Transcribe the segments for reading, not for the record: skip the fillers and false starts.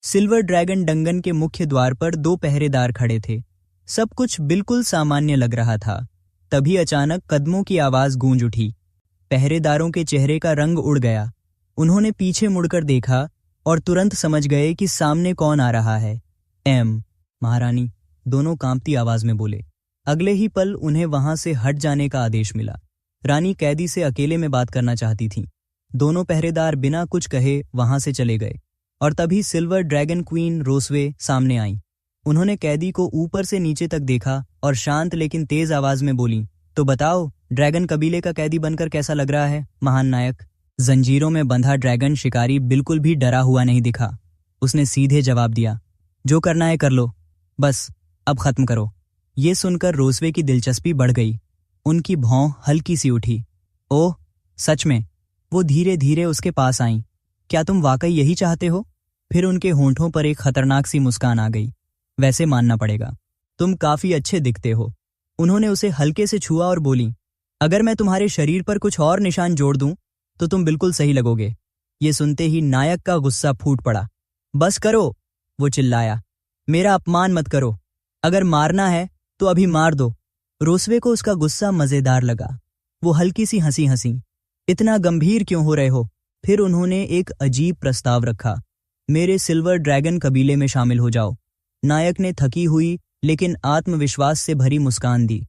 Silver dragon Dungan के मुख्य द्वार पर 2 पहरेदार खड़े थे। सब कुछ बिल्कुल सामान्य लग रहा था। तभी अचानक कदमों की आवाज गूंज उठी। पहरेदारों के चेहरे का रंग उड़ गया। उन्होंने पीछे मुड़कर देखा और तुरंत समझ गए कि सामने कौन आ रहा है। महारानी, दोनों कांपती आवाज में बोले। अगले ही पल उन्हें वहां से हट जाने का आदेश मिला। रानी कैदी से अकेले में बात करना चाहती थीं। दोनों पहरेदार बिना कुछ कहे वहां से चले गए और तभी सिल्वर ड्रैगन क्वीन रोसवे सामने आई। उन्होंने कैदी को ऊपर से नीचे तक देखा और शांत लेकिन तेज आवाज में बोली, तो बताओ, ड्रैगन कबीले का कैदी बनकर कैसा लग रहा है महान नायक? जंजीरों में बंधा ड्रैगन शिकारी बिल्कुल भी डरा हुआ नहीं दिखा। उसने सीधे जवाब दिया, जो करना है कर लो, बस अब खत्म करो। ये सुनकर रोसवे की दिलचस्पी बढ़ गई। उनकी भौं हल्की सी उठी। ओह, सच में? वो धीरे धीरे उसके पास आईं। क्या तुम वाकई यही चाहते हो? फिर उनके होंठों पर एक खतरनाक सी मुस्कान आ गई। वैसे मानना पड़ेगा, तुम काफी अच्छे दिखते हो। उन्होंने उसे हल्के से छुआ और बोली, अगर मैं तुम्हारे शरीर पर कुछ और निशान जोड़ दूं तो तुम बिल्कुल सही लगोगे। ये सुनते ही नायक का गुस्सा फूट पड़ा। बस करो, वो चिल्लाया, मेरा अपमान मत करो। अगर मारना है तो अभी मार दो। रोसवे को उसका गुस्सा मजेदार लगा। वो हल्की सी हंसी हंसी, इतना गंभीर क्यों हो रहे हो? फिर उन्होंने एक अजीब प्रस्ताव रखा, मेरे सिल्वर ड्रैगन कबीले में शामिल हो जाओ। नायक ने थकी हुई लेकिन आत्मविश्वास से भरी मुस्कान दी।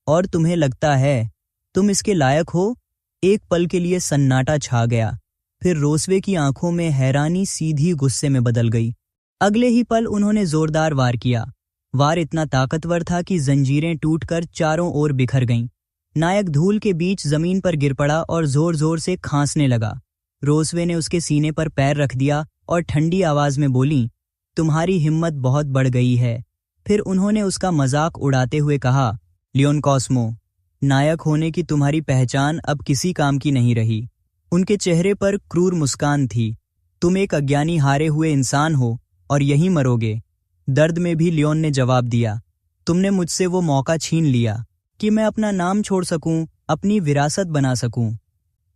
और तुम्हें लगता है तुम इसके लायक हो? एक पल के लिए सन्नाटा छा गया। फिर रोसवे की आंखों में हैरानी सीधी गुस्से में बदल गई। अगले ही पल उन्होंने जोरदार वार किया। वार इतना ताकतवर था कि जंजीरें टूटकर चारों ओर बिखर गईं। नायक धूल के बीच जमीन पर गिर पड़ा और जोर जोर से खांसने लगा। रोसवे ने उसके सीने पर पैर रख दिया और ठंडी आवाज में बोली, तुम्हारी हिम्मत बहुत बढ़ गई है। फिर उन्होंने उसका मजाक उड़ाते हुए कहा, लियोन कॉस्मो, नायक होने की तुम्हारी पहचान अब किसी काम की नहीं रही। उनके चेहरे पर क्रूर मुस्कान थी। तुम एक अज्ञानी हारे हुए इंसान हो और यहीं मरोगे। दर्द में भी लियोन ने जवाब दिया, तुमने मुझसे वो मौका छीन लिया कि मैं अपना नाम छोड़ सकूं, अपनी विरासत बना सकूं।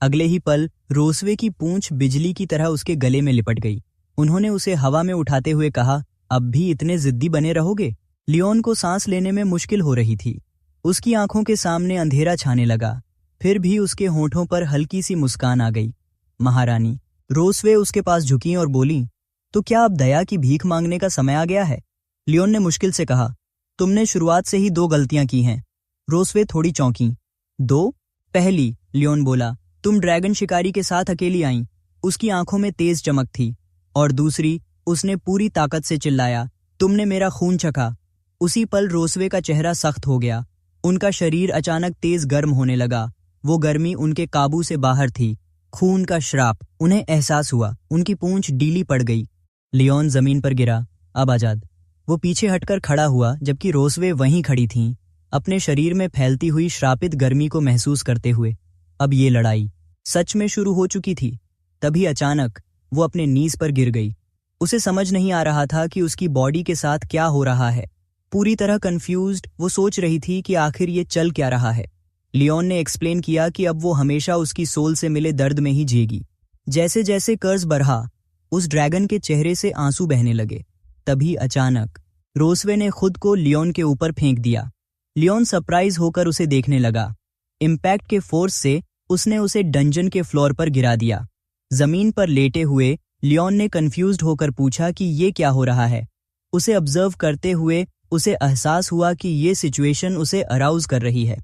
अगले ही पल रोसवे की पूंछ बिजली की तरह उसके गले में लिपट गई। उन्होंने उसे हवा में उठाते हुए कहा, अब भी इतने जिद्दी बने रहोगे? लियोन को सांस लेने में मुश्किल हो रही थी। उसकी आंखों के सामने अंधेरा छाने लगा। फिर भी उसके होंठों पर हल्की सी मुस्कान आ गई। महारानी, रोसवे उसके पास झुकी और बोली, तो क्या अब दया की भीख मांगने का समय आ गया है? लियोन ने मुश्किल से कहा, तुमने शुरुआत से ही 2 गलतियां की हैं। रोसवे थोड़ी चौंकी। 2? पहली, लियोन बोला, तुम ड्रैगन शिकारी के साथ अकेली आईं। उसकी आंखों में तेज चमक थी। और दूसरी, उसने पूरी ताकत से चिल्लाया, तुमने मेरा खून चखा। उसी पल रोसवे का चेहरा सख्त हो गया। उनका शरीर अचानक तेज गर्म होने लगा। वो गर्मी उनके काबू से बाहर थी। खून का श्राप। उन्हें एहसास हुआ, उनकी पूंछ ढीली पड़ गई। लियोन जमीन पर गिरा, अब आजाद। वो पीछे हटकर खड़ा हुआ जबकि रोसवे वहीं खड़ी थीं, अपने शरीर में फैलती हुई श्रापित गर्मी को महसूस करते हुए। अब ये लड़ाई सच में शुरू हो चुकी थी। तभी अचानक वो अपने नीज पर गिर गई। उसे समझ नहीं आ रहा था कि उसकी बॉडी के साथ क्या हो रहा है। पूरी तरह कंफ्यूज्ड वो सोच रही थी कि आखिर ये चल क्या रहा है। लियोन ने एक्सप्लेन किया कि अब वो हमेशा उसकी सोल से मिले दर्द में ही जिएगी। जैसे जैसे कर्ज बढ़ा, उस ड्रैगन के चेहरे से आंसू बहने लगे। तभी अचानक रोसवे ने खुद को लियोन के ऊपर फेंक दिया। लियोन सरप्राइज होकर उसे देखने लगा। इम्पैक्ट के फोर्स से उसने उसे डंजन के फ्लोर पर गिरा दिया। जमीन पर लेटे हुए लियोन ने कंफ्यूज्ड होकर पूछा कि ये क्या हो रहा है। उसे ऑब्जर्व करते हुए उसे एहसास हुआ कि ये सिचुएशन उसे अराउज कर रही है।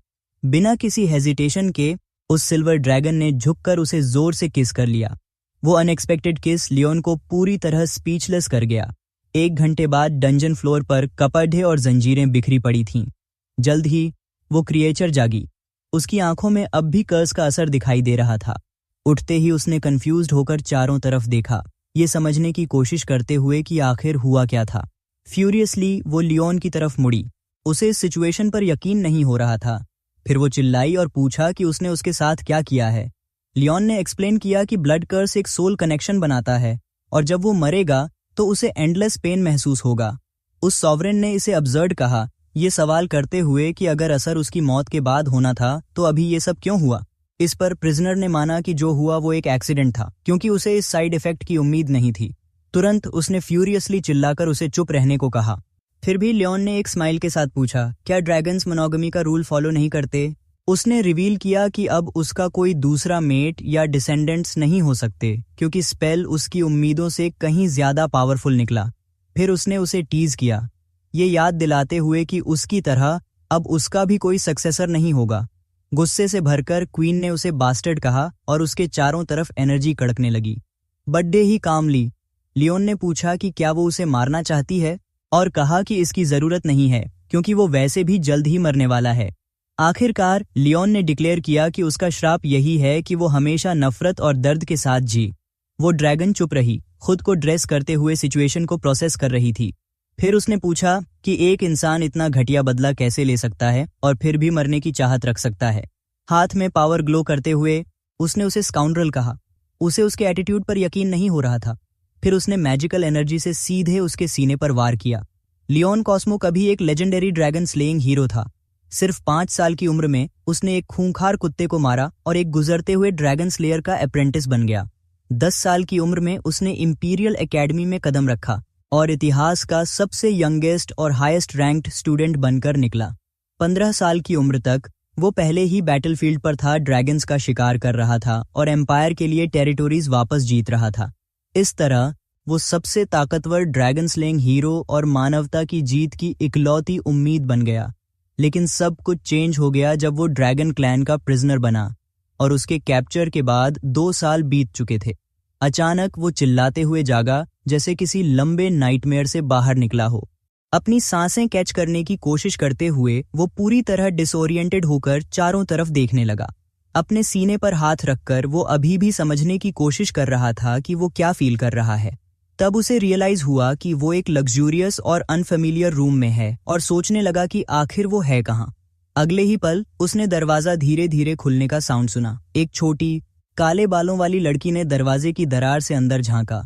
बिना किसी हेजिटेशन के उस सिल्वर ड्रैगन ने झुककर उसे जोर से किस कर लिया। वो अनएक्सपेक्टेड किस लियोन को पूरी तरह स्पीचलेस कर गया। 1 घंटे बाद डंजन फ्लोर पर कपड़े और जंजीरें बिखरी पड़ी थीं। जल्द ही वो क्रिएचर जागी। उसकी आंखों में अब भी कर्स का असर दिखाई दे रहा था। उठते ही उसने कंफ्यूज्ड होकर चारों तरफ देखा, ये समझने की कोशिश करते हुए कि आखिर हुआ क्या था। फ्यूरियसली वो लियोन की तरफ मुड़ी। उसे इस सिचुएशन पर यकीन नहीं हो रहा था। फिर वो चिल्लाई और पूछा कि उसने उसके साथ क्या किया है। लियोन ने एक्सप्लेन किया कि ब्लड कर्स एक सोल कनेक्शन बनाता है और जब वो मरेगा तो उसे एंडलेस पेन महसूस होगा। उस सॉवरेन ने इसे अब्सर्ड कहा, ये सवाल करते हुए कि अगर असर उसकी मौत के बाद होना था तो अभी ये सब क्यों हुआ। इस पर प्रिजनर ने माना कि जो हुआ वो एक एक्सीडेंट था, क्योंकि उसे इस साइड इफेक्ट की उम्मीद नहीं थी। तुरंत उसने फ्यूरियसली चिल्लाकर उसे चुप रहने को कहा। फिर भी लियोन ने एक स्माइल के साथ पूछा, क्या ड्रैगन्स मोनोगमी का रूल फॉलो नहीं करते? उसने रिवील किया कि अब उसका कोई दूसरा मेट या डिसेंडेंट्स नहीं हो सकते क्योंकि स्पेल उसकी उम्मीदों से कहीं ज्यादा पावरफुल निकला। फिर उसने उसे टीज किया, ये याद दिलाते हुए कि उसकी तरह अब उसका भी कोई सक्सेसर नहीं होगा। गुस्से से भरकर क्वीन ने उसे बास्टर्ड कहा और उसके चारों तरफ एनर्जी कड़कने लगी। बर्थडे ही काम ली। लियोन ने पूछा कि क्या वो उसे मारना चाहती है और कहा कि इसकी जरूरत नहीं है क्योंकि वो वैसे भी जल्द ही मरने वाला है। आखिरकार लियोन ने डिक्लेयर किया कि उसका श्राप यही है कि वो हमेशा नफरत और दर्द के साथ जी। वो ड्रैगन चुप रही, खुद को ड्रेस करते हुए सिचुएशन को प्रोसेस कर रही थी। फिर उसने पूछा कि एक इंसान इतना घटिया बदला कैसे ले सकता है और फिर भी मरने की चाहत रख सकता है। हाथ में पावर ग्लो करते हुए उसने उसे स्काउंड्रल कहा। उसे उसके एटीट्यूड पर यकीन नहीं हो रहा था। फिर उसने मैजिकल एनर्जी से सीधे उसके सीने पर वार किया। लियोन कॉस्मो कभी एक लेजेंडरी ड्रैगन स्लेइंग हीरो था। सिर्फ 5 साल की उम्र में उसने एक खूंखार कुत्ते को मारा और एक गुजरते हुए ड्रैगन स्लेयर का अप्रेंटिस बन गया। 10 साल की उम्र में उसने इंपीरियल एकेडमी में कदम रखा और इतिहास का सबसे यंगेस्ट और हाईएस्ट रैंक्ड स्टूडेंट बनकर निकला। 15 साल की उम्र तक वो पहले ही बैटलफील्ड पर था, ड्रैगन्स का शिकार कर रहा था और एम्पायर के लिए टेरिटोरीज वापस जीत रहा था। इस तरह वो सबसे ताकतवर ड्रैगन स्लेइंग हीरो और मानवता की जीत की इकलौती उम्मीद बन गया। लेकिन सब कुछ चेंज हो गया जब वो ड्रैगन क्लैन का प्रिजनर बना और उसके कैप्चर के बाद 2 साल बीत चुके थे। अचानक वो चिल्लाते हुए जागा जैसे किसी लंबे नाइटमेयर से बाहर निकला हो। अपनी सांसें कैच करने की कोशिश करते हुए वो पूरी तरह डिसोरिएंटेड होकर चारों तरफ देखने लगा। अपने सीने पर हाथ रखकर वो अभी भी समझने की कोशिश कर रहा था कि वो क्या फील कर रहा है। तब उसे रियलाइज हुआ कि वो एक लग्जूरियस और अनफेमिलियर रूम में है और सोचने लगा कि आखिर वो है कहाँ। अगले ही पल उसने दरवाजा धीरे धीरे खुलने का साउंड सुना। एक छोटी काले बालों वाली लड़की ने दरवाजे की दरार से अंदर झांका।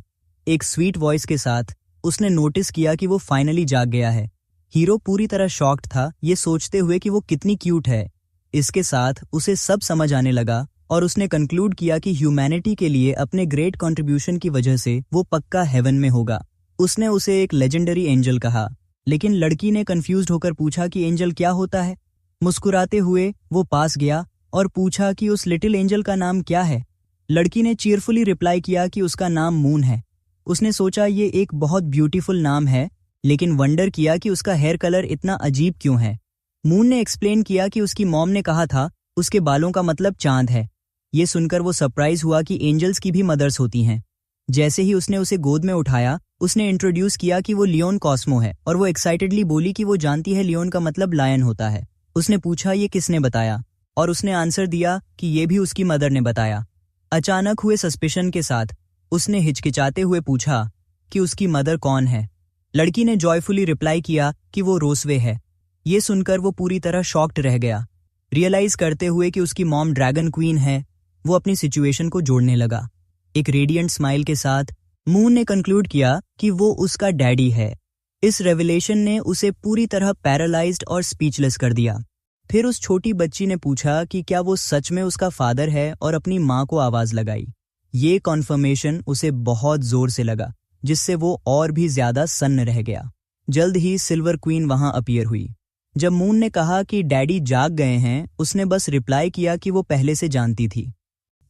एक स्वीट वॉइस के साथ उसने नोटिस किया कि वो फाइनली जाग गया है। हीरो पूरी तरह शॉक्ड था, ये सोचते हुए कि वो कितनी क्यूट है। इसके साथ उसे सब समझ आने लगा और उसने कंक्लूड किया कि ह्यूमैनिटी के लिए अपने ग्रेट कंट्रीब्यूशन की वजह से वो पक्का हेवन में होगा। उसने उसे एक लेजेंडरी एंजल कहा, लेकिन लड़की ने कंफ्यूज्ड होकर पूछा कि एंजल क्या होता है। मुस्कुराते हुए वो पास गया और पूछा कि उस लिटिल एंजल का नाम क्या है। लड़की ने चीयरफुली रिप्लाई किया कि उसका नाम मून है। उसने सोचा ये एक बहुत ब्यूटीफुल नाम है, लेकिन वंडर किया कि उसका हेयर कलर इतना अजीब क्यों है। मून ने एक्सप्लेन किया कि उसकी मॉम ने कहा था उसके बालों का मतलब चांद है। ये सुनकर वो सरप्राइज हुआ कि एंजल्स की भी मदर्स होती हैं। जैसे ही उसने उसे गोद में उठाया, उसने इंट्रोड्यूस किया कि वो लियोन कॉस्मो है और वो एक्साइटेडली बोली कि वो जानती है लियोन का मतलब लायन होता है। उसने पूछा ये किसने बताया और उसने आंसर दिया कि ये भी उसकी मदर ने बताया। अचानक हुए सस्पिशन के साथ उसने हिचकिचाते हुए पूछा कि उसकी मदर कौन है। लड़की ने जॉयफुली रिप्लाई किया कि वो रोसवे है। ये सुनकर वो पूरी तरह शॉक्ड रह गया। रियलाइज करते हुए कि उसकी मॉम ड्रैगन क्वीन है, वो अपनी सिचुएशन को जोड़ने लगा। एक रेडिएंट स्माइल के साथ मून ने कंक्लूड किया कि वो उसका डैडी है। इस रेवलेशन ने उसे पूरी तरह पैरालाइज्ड और स्पीचलेस कर दिया। फिर उस छोटी बच्ची ने पूछा कि क्या वो सच में उसका फादर है और अपनी माँ को आवाज लगाई। ये कॉन्फर्मेशन उसे बहुत जोर से लगा, जिससे वो और भी ज्यादा सन्न रह गया। जल्द ही सिल्वर क्वीन वहां अपीयर हुई। जब मून ने कहा कि डैडी जाग गए हैं, उसने बस रिप्लाई किया कि वो पहले से जानती थी।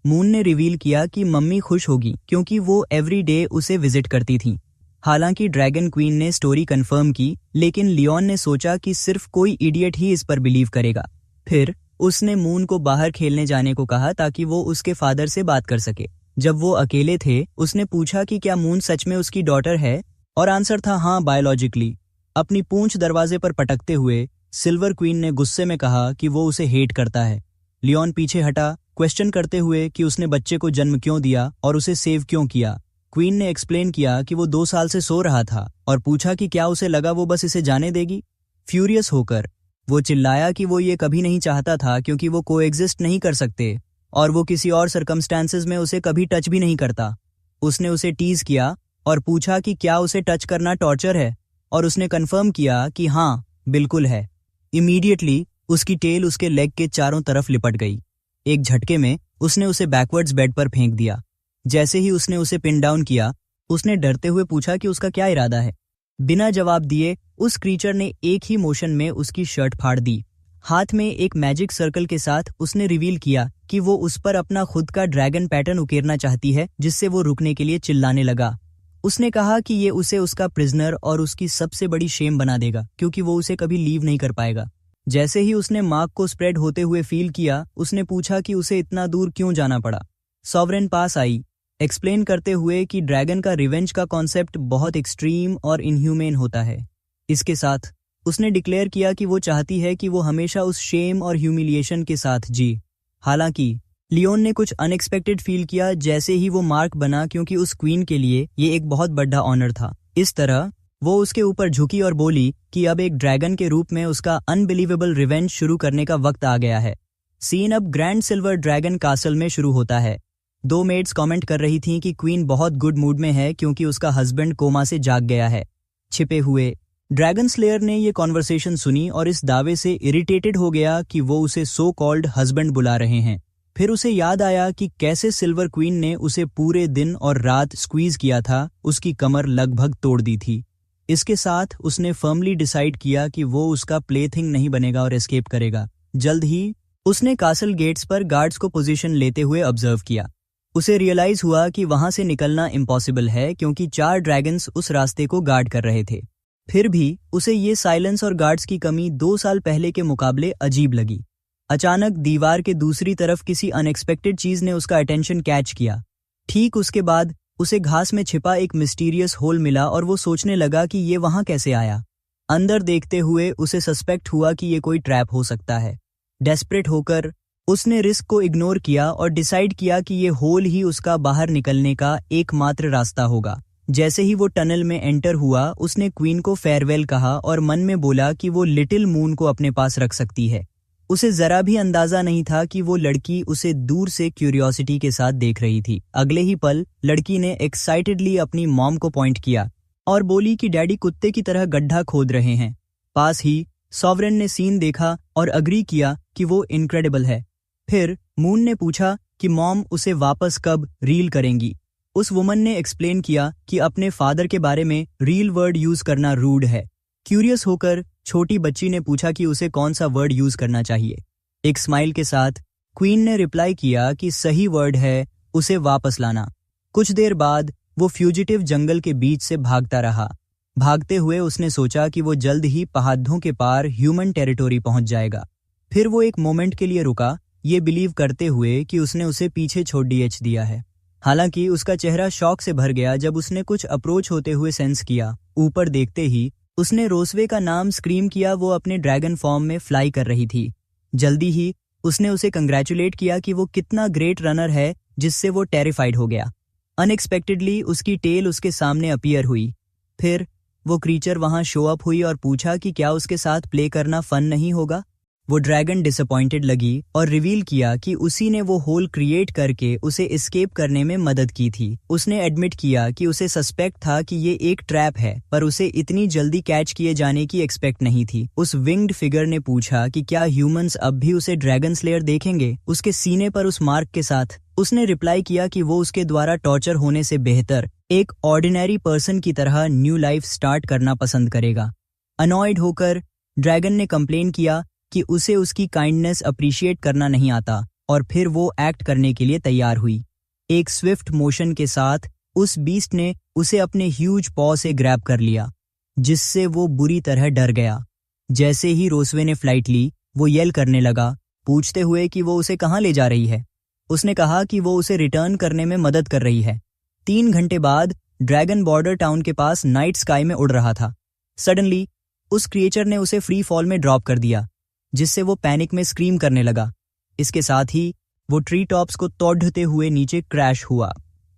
मून ने रिवील किया कि मम्मी खुश होगी क्योंकि वो एवरी डे उसे विजिट करती थी। हालांकि ड्रैगन क्वीन ने स्टोरी कंफर्म की, लेकिन लियोन ने सोचा कि सिर्फ कोई इडियट ही इस पर बिलीव करेगा। फिर उसने मून को बाहर खेलने जाने को कहा ताकि वो उसके फादर से बात कर सके। जब वो अकेले थे, उसने पूछा कि क्या मून सच में उसकी डॉटर है और आंसर था हाँ, बायोलॉजिकली। अपनी पूंछ दरवाजे पर पटकते हुए सिल्वर क्वीन ने गुस्से में कहा कि वो उसे हेट करता है। लियोन पीछे हटा, क्वेश्चन करते हुए कि उसने बच्चे को जन्म क्यों दिया और उसे सेव क्यों किया। क्वीन ने एक्सप्लेन किया कि वो 2 साल से सो रहा था और पूछा कि क्या उसे लगा वो बस इसे जाने देगी। फ्यूरियस होकर वो चिल्लाया कि वो ये कभी नहीं चाहता था क्योंकि वो कोएग्जिस्ट नहीं कर सकते और वो किसी और सर्कमस्टांसेस में उसे कभी टच भी नहीं करता। उसने उसे टीज किया और पूछा कि क्या उसे टच करना टॉर्चर है और उसने कंफर्म किया कि हाँ, बिल्कुल है। इमीडिएटली उसकी टेल उसके लेग के चारों तरफ लिपट गई। एक झटके में उसने उसे बैकवर्ड्स बेड पर फेंक दिया। जैसे ही उसने उसे पिन डाउन किया, उसने डरते हुए पूछा कि उसका क्या इरादा है। बिना जवाब दिए उस क्रीचर ने एक ही मोशन में उसकी शर्ट फाड़ दी। हाथ में एक मैजिक सर्कल के साथ उसने रिवील किया कि वो उस पर अपना खुद का ड्रैगन पैटर्न उकेरना चाहती है, जिससे वो रुकने के लिए चिल्लाने लगा। उसने कहा कि ये उसे उसका प्रिजनर और उसकी सबसे बड़ी शेम बना देगा, क्योंकि वो उसे कभी लीव नहीं कर पाएगा। जैसे ही उसने मार्क को स्प्रेड होते हुए फील किया, उसने पूछा कि उसे इतना दूर क्यों जाना पड़ा। सॉवरेन पास आई, एक्सप्लेन करते हुए कि ड्रैगन का रिवेंज का कॉन्सेप्ट बहुत एक्सट्रीम और इनह्यूमेन होता है। इसके साथ उसने डिक्लेयर किया कि वो चाहती है कि वो हमेशा उस शेम और ह्यूमिलिएशन के साथ जी। हालांकि लियोन ने कुछ अनएक्सपेक्टेड फील किया जैसे ही वो मार्क बना, क्योंकि उस क्वीन के लिए ये एक बहुत बड़ा ऑनर था। इस तरह वो उसके ऊपर झुकी और बोली कि अब एक ड्रैगन के रूप में उसका अनबिलीवेबल रिवेंज शुरू करने का वक्त आ गया है। सीन अब ग्रैंड सिल्वर ड्रैगन कासल में शुरू होता है। दो मेड्स कमेंट कर रही थीं कि क्वीन बहुत गुड मूड में है क्योंकि उसका हस्बैंड कोमा से जाग गया है। छिपे हुए ड्रैगन स्लेयर ने ये कॉन्वर्सेशन सुनी और इस दावे से इरिटेटेड हो गया कि वो उसे सो कॉल्ड हस्बैंड बुला रहे हैं। फिर उसे याद आया कि कैसे सिल्वर क्वीन ने उसे पूरे दिन और रात स्क्वीज किया था, उसकी कमर लगभग तोड़ दी थी। इसके साथ उसने फर्मली डिसाइड किया कि वो उसका प्लेथिंग नहीं बनेगा और एस्केप करेगा। जल्द ही उसने कासल गेट्स पर गार्ड्स को पोजीशन लेते हुए ऑब्जर्व किया। उसे रियलाइज हुआ कि वहां से निकलना इम्पॉसिबल है, क्योंकि 4 ड्रैगन्स उस रास्ते को गार्ड कर रहे थे। फिर भी उसे ये साइलेंस और गार्ड्स की कमी 2 साल पहले के मुकाबले अजीब लगी। अचानक दीवार के दूसरी तरफ किसी अनएक्सपेक्टेड चीज ने उसका अटेंशन कैच किया। ठीक उसके बाद उसे घास में छिपा एक मिस्टीरियस होल मिला और वो सोचने लगा कि ये वहां कैसे आया। अंदर देखते हुए उसे सस्पेक्ट हुआ कि ये कोई ट्रैप हो सकता है। डेस्परेट होकर उसने रिस्क को इग्नोर किया और डिसाइड किया कि ये होल ही उसका बाहर निकलने का एकमात्र रास्ता होगा। जैसे ही वो टनल में एंटर हुआ, उसने क्वीन को फेयरवेल कहा और मन में बोला कि वो लिटिल मून को अपने पास रख सकती है। उसे जरा भी अंदाजा नहीं था कि वो लड़की उसे दूर से क्यूरियोसिटी के साथ देख रही थी। अगले ही पल लड़की ने एक्साइटेडली अपनी मॉम को पॉइंट किया और बोली कि डैडी कुत्ते की तरह गड्ढा खोद रहे हैं। पास ही सॉवरेन ने सीन देखा और अग्री किया कि वो इनक्रेडिबल है। फिर मून ने पूछा कि मॉम उसे वापस कब रील करेंगी। उस वुमन ने एक्सप्लेन किया कि अपने फादर के बारे में रील वर्ड यूज करना रूड है। क्यूरियस होकर छोटी बच्ची ने पूछा कि उसे कौन सा वर्ड यूज करना चाहिए। एक स्माइल के साथ क्वीन ने रिप्लाई किया कि सही वर्ड है उसे वापस लाना। कुछ देर बाद वो फ्यूजिटिव जंगल के बीच से भागता रहा। भागते हुए उसने सोचा कि वो जल्द ही पहाड़ों के पार ह्यूमन टेरिटोरी पहुंच जाएगा। फिर वो एक मोमेंट के लिए रुका, ये बिलीव करते हुए कि उसने उसे पीछे छोड़ दिया है। हालांकि उसका चेहरा शॉक से भर गया जब उसने कुछ अप्रोच होते हुए सेंस किया। ऊपर देखते ही उसने रोसवे का नाम स्क्रीम किया। वो अपने ड्रैगन फॉर्म में फ्लाई कर रही थी। जल्दी ही उसने उसे कंग्रेचुलेट किया कि वो कितना ग्रेट रनर है, जिससे वो टेरिफाइड हो गया। अनएक्सपेक्टेडली उसकी टेल उसके सामने अपीयर हुई। फिर वो क्रीचर वहां शो अप हुई और पूछा कि क्या उसके साथ प्ले करना फन नहीं होगा। वो ड्रैगन डिसअपॉइंटेड लगी और रिवील किया कि उसी ने वो होल क्रिएट करके उसे एस्केप करने में मदद की थी। उसने एडमिट किया कि उसे सस्पेक्ट था कि ये एक ट्रैप है, पर उसे इतनी जल्दी कैच किए जाने की एक्सपेक्ट नहीं थी। उस विंग्ड फिगर ने पूछा कि क्या ह्यूमंस अब भी उसे ड्रैगन स्लेयर देखेंगे, उसके सीने पर उस मार्क के साथ। उसने रिप्लाई किया कि वो उसके द्वारा टॉर्चर होने से बेहतर एक ऑर्डिनरी पर्सन की तरह न्यू लाइफ स्टार्ट करना पसंद करेगा। अनॉयड होकर ड्रैगन ने कंप्लेन किया कि उसे उसकी काइंडनेस अप्रिशिएट करना नहीं आता, और फिर वो एक्ट करने के लिए तैयार हुई। एक स्विफ्ट मोशन के साथ उस बीस्ट ने उसे अपने ह्यूज पॉ से ग्रैब कर लिया, जिससे वो बुरी तरह डर गया। जैसे ही रोसवे ने फ्लाइट ली, वो येल करने लगा, पूछते हुए कि वो उसे कहाँ ले जा रही है। उसने कहा कि वो उसे रिटर्न करने में मदद कर रही है। 3 घंटे बाद ड्रैगन बॉर्डर टाउन के पास नाइट स्काई में उड़ रहा था। सडनली उस क्रिएचर ने उसे फ्री फॉल में ड्रॉप कर दिया, जिससे वो पैनिक में स्क्रीम करने लगा। इसके साथ ही वो ट्री टॉप्स को तोड़ते हुए नीचे क्रैश हुआ।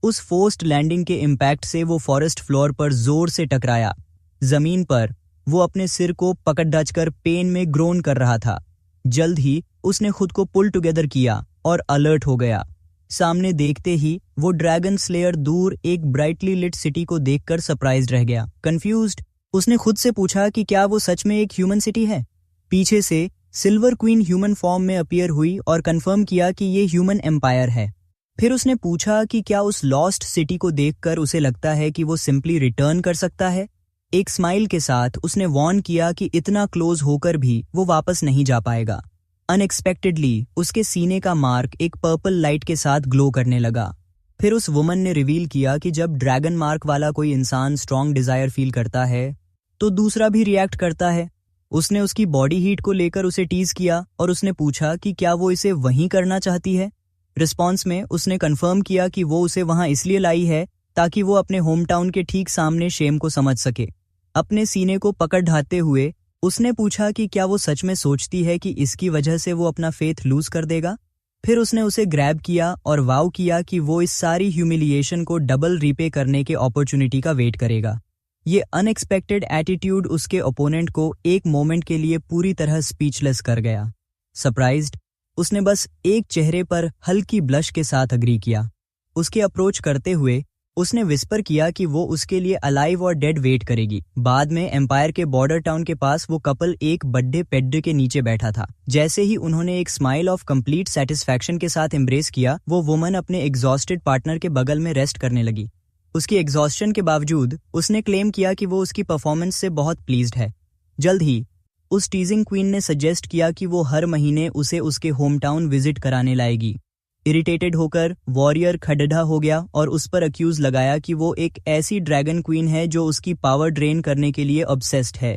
उस फोर्स्ड लैंडिंग के इम्पैक्ट से वो फॉरेस्ट फ्लोर पर जोर से टकराया। जमीन पर वो अपने सिर को पकड़ दचकर पेन में ग्रोन कर रहा था। जल्द ही उसने खुद को पुल टुगेदर किया और अलर्ट हो गया। सामने देखते ही वो ड्रैगन स्लेयर दूर एक ब्राइटली लिट सिटी को देखकर सरप्राइज्ड रह गया। कंफ्यूज्ड उसने खुद से पूछा कि क्या वो सच में एक ह्यूमन सिटी है। पीछे से सिल्वर क्वीन ह्यूमन फॉर्म में अपीयर हुई और कंफर्म किया कि ये ह्यूमन एम्पायर है। फिर उसने पूछा कि क्या उस लॉस्ट सिटी को देखकर उसे लगता है कि वो सिंपली रिटर्न कर सकता है। एक स्माइल के साथ उसने वार्न किया कि इतना क्लोज होकर भी वो वापस नहीं जा पाएगा। अनएक्सपेक्टेडली उसके सीने का मार्क एक पर्पल लाइट के साथ ग्लो करने लगा। फिर उस वुमन ने रिवील किया कि जब ड्रैगन मार्क वाला कोई इंसान स्ट्रॉन्ग डिजायर फील करता है तो दूसरा भी रिएक्ट करता है। उसने उसकी बॉडी हीट को लेकर उसे टीज किया और उसने पूछा कि क्या वो इसे वहीं करना चाहती है। रिस्पॉन्स में उसने कंफर्म किया कि वो उसे वहां इसलिए लाई है ताकि वो अपने होम टाउन के ठीक सामने शेम को समझ सके। अपने सीने को पकड़ ढाते हुए उसने पूछा कि क्या वो सच में सोचती है कि इसकी वजह से वो अपना फेथ लूज कर देगा। फिर उसने उसे ग्रैब किया और वाव किया कि वो इस सारी ह्यूमिलिएशन को डबल रीपे करने के अपॉर्चुनिटी का वेट करेगा। ये अनएक्सपेक्टेड एटीट्यूड उसके ओपोनेंट को एक मोमेंट के लिए पूरी तरह स्पीचलेस कर गया। सरप्राइज्ड उसने बस एक चेहरे पर हल्की ब्लश के साथ अग्री किया। उसके अप्रोच करते हुए उसने विस्पर किया कि वो उसके लिए अलाइव और डेड वेट करेगी। बाद में एम्पायर के बॉर्डर टाउन के पास वो कपल एक बड्ढे पेड़ के नीचे बैठा था। जैसे ही उन्होंने एक स्माइल ऑफ कंप्लीट सेटिस्फैक्शन के साथ एम्ब्रेस किया, वो वुमन अपने एग्जॉस्टेड पार्टनर के बगल में रेस्ट करने लगी। उसकी एग्जॉस्शन के बावजूद उसने क्लेम किया कि वो उसकी परफॉर्मेंस से बहुत प्लीज्ड है। जल्द ही उस टीजिंग क्वीन ने सजेस्ट किया कि वो हर महीने उसे उसके होम टाउन विजिट कराने लाएगी। इरिटेटेड होकर वॉरियर खडड़ा हो गया और उस पर अक्यूज लगाया कि वो एक ऐसी ड्रैगन क्वीन है जो उसकी पावर ड्रेन करने के लिए ऑब्सेस्ड है।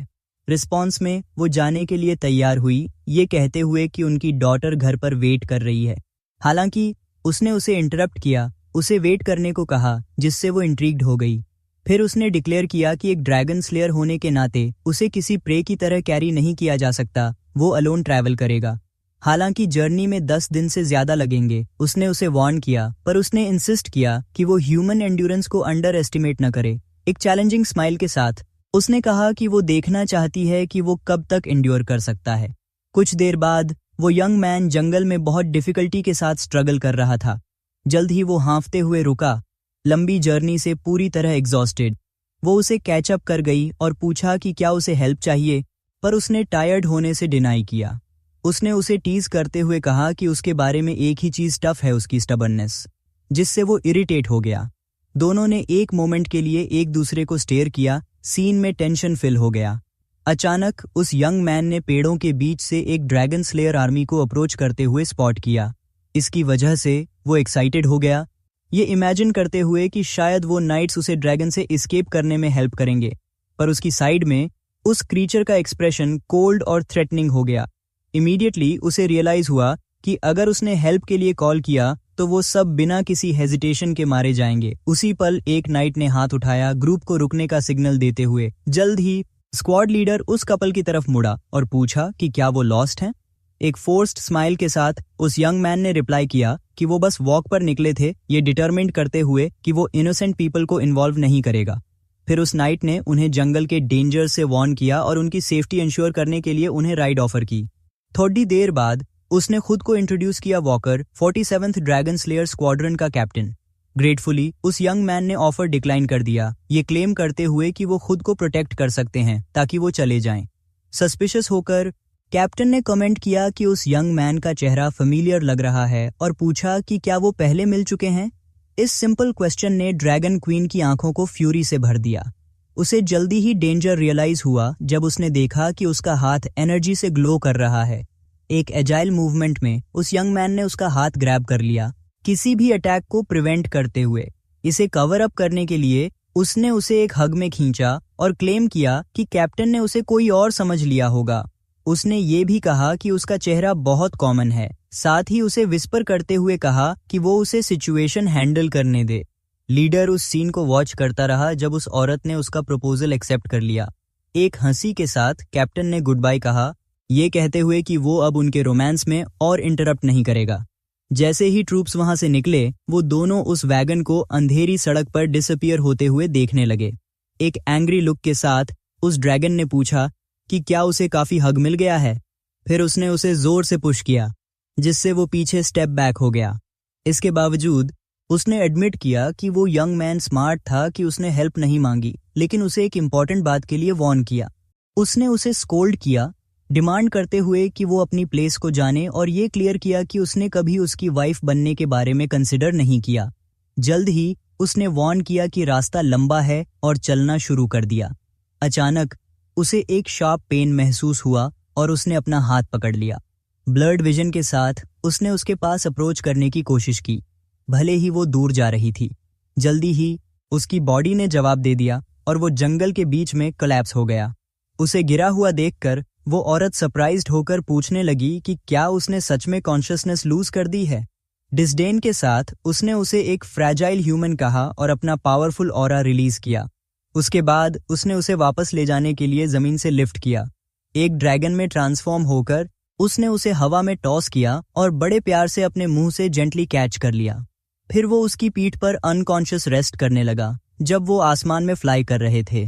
रिस्पॉन्स में वो जाने के लिए तैयार हुई, ये कहते हुए कि उनकी डॉटर घर पर वेट कर रही है। हालांकि उसने उसे इंटरप्ट किया, उसे वेट करने को कहा, जिससे वो इंट्रीग्ड हो गई। फिर उसने डिक्लेयर किया कि एक ड्रैगन स्लेयर होने के नाते उसे किसी प्रे की तरह कैरी नहीं किया जा सकता, वो अलोन ट्रैवल करेगा। हालांकि जर्नी में 10 दिन से ज्यादा लगेंगे। उसने उसे वार्न किया, पर उसने इंसिस्ट किया कि वो ह्यूमन एंड्योरेंस को अंडर एस्टिमेट न करे। एक चैलेंजिंग स्माइल के साथ उसने कहा कि वो देखना चाहती है कि वो कब तक एंड्योर कर सकता है। कुछ देर बाद वो यंग मैन जंगल में बहुत डिफिकल्टी के साथ स्ट्रगल कर रहा था। जल्द ही वो हाँफते हुए रुका, लंबी जर्नी से पूरी तरह एग्जॉस्टेड। वो उसे कैचअप कर गई और पूछा कि क्या उसे हेल्प चाहिए, पर उसने टायर्ड होने से डिनाई किया। उसने उसे टीज करते हुए कहा कि उसके बारे में एक ही चीज टफ है, उसकी स्टबर्ननेस, जिससे वो इरिटेट हो गया। दोनों ने एक मोमेंट के लिए एक दूसरे को स्टेयर किया। सीन में टेंशन फिल हो गया। अचानक उस यंग मैन ने पेड़ों के बीच से एक ड्रैगन स्लेयर आर्मी को अप्रोच करते हुए स्पॉट किया। इसकी वजह से वो एक्साइटेड हो गया, ये इमेजिन करते हुए कि शायद वो नाइट्स उसे ड्रैगन से एस्केप करने में हेल्प करेंगे। पर उसकी साइड में उस क्रीचर का एक्सप्रेशन कोल्ड और थ्रेटनिंग हो गया। इमीडिएटली उसे रियलाइज हुआ कि अगर उसने हेल्प के लिए कॉल किया तो वो सब बिना किसी हेजिटेशन के मारे जाएंगे। उसी पल एक नाइट ने हाथ उठाया, ग्रुप को रुकने का सिग्नल देते हुए। जल्द ही स्क्वाड लीडर उस कपल की तरफ मुड़ा और पूछा कि क्या वो लॉस्ट हैं। एक फोर्स्ड स्माइल के साथ उस यंग मैन ने रिप्लाई किया कि वो बस वॉक पर निकले थे, ये डिटरमिन्ड करते हुए कि वो इनोसेंट पीपल को इन्वॉल्व नहीं करेगा। फिर उस नाइट ने उन्हें जंगल के डेंजर से वार्न किया और उनकी सेफ्टी इंश्योर करने के लिए उन्हें राइड ऑफर की। थोड़ी देर बाद उसने खुद को इंट्रोड्यूस किया walker, 47th dragon slayer squadron का कैप्टन। ग्रेटफुली उस यंग मैन ने ऑफर डिक्लाइन कर दिया, ये क्लेम करते हुए कि वो खुद को प्रोटेक्ट कर सकते हैं ताकि वो चले जाएं। सस्पिशियस होकर कैप्टन ने कमेंट किया कि उस यंग मैन का चेहरा फेमिलियर लग रहा है और पूछा कि क्या वो पहले मिल चुके हैं। इस सिंपल क्वेश्चन ने ड्रैगन क्वीन की आंखों को फ्यूरी से भर दिया। उसे जल्दी ही डेंजर रियलाइज हुआ जब उसने देखा कि उसका हाथ एनर्जी से ग्लो कर रहा है। एक एजाइल मूवमेंट में उस यंग मैन ने उसका हाथ ग्रैब कर लिया, किसी भी अटैक को प्रिवेंट करते हुए। इसे कवर अप करने के लिए उसने उसे एक हग में खींचा और क्लेम किया कि कैप्टन ने उसे कोई और समझ लिया होगा। उसने ये भी कहा कि उसका चेहरा बहुत कॉमन है, साथ ही उसे विस्पर करते हुए कहा कि वो उसे सिचुएशन हैंडल करने दे। लीडर उस सीन को वॉच करता रहा जब उस औरत ने उसका प्रपोजल एक्सेप्ट कर लिया। एक हंसी के साथ कैप्टन ने गुड बाय कहा, ये कहते हुए कि वो अब उनके रोमांस में और इंटरप्ट नहीं करेगा। जैसे ही ट्रूप्स वहां से निकले, वो दोनों उस वैगन को अंधेरी सड़क पर डिसअपीयर होते हुए देखने लगे। एक एंग्री लुक के साथ उस ड्रैगन ने पूछा कि क्या उसे काफी हग मिल गया है। फिर उसने उसे जोर से पुश किया, जिससे वो पीछे स्टेप बैक हो गया। इसके बावजूद उसने एडमिट किया कि वो यंग मैन स्मार्ट था कि उसने हेल्प नहीं मांगी, लेकिन उसे एक इम्पॉर्टेंट बात के लिए वार्न किया। उसने उसे स्कोल्ड किया, डिमांड करते हुए कि वो अपनी प्लेस को जाने, और ये क्लियर किया कि उसने कभी उसकी वाइफ बनने के बारे में कंसिडर नहीं किया। जल्द ही उसने वार्न किया कि रास्ता लंबा है और चलना शुरू कर दिया। अचानक उसे एक शार्प पेन महसूस हुआ और उसने अपना हाथ पकड़ लिया। ब्लर्ड विजन के साथ उसने उसके पास अप्रोच करने की कोशिश की, भले ही वो दूर जा रही थी। जल्दी ही उसकी बॉडी ने जवाब दे दिया और वो जंगल के बीच में कोलैप्स हो गया। उसे गिरा हुआ देखकर वो औरत सरप्राइज्ड होकर पूछने लगी कि क्या उसने सच में कॉन्शियसनेस लूज कर दी है। डिस्डेन के साथ उसने उसे एक फ्रैजाइल ह्यूमन कहा और अपना पावरफुल ऑरा रिलीज किया। उसके बाद उसने उसे वापस ले जाने के लिए जमीन से लिफ्ट किया। एक ड्रैगन में ट्रांसफॉर्म होकर उसने उसे हवा में टॉस किया और बड़े प्यार से अपने मुंह से जेंटली कैच कर लिया। फिर वो उसकी पीठ पर अनकॉन्शियस रेस्ट करने लगा जब वो आसमान में फ्लाई कर रहे थे।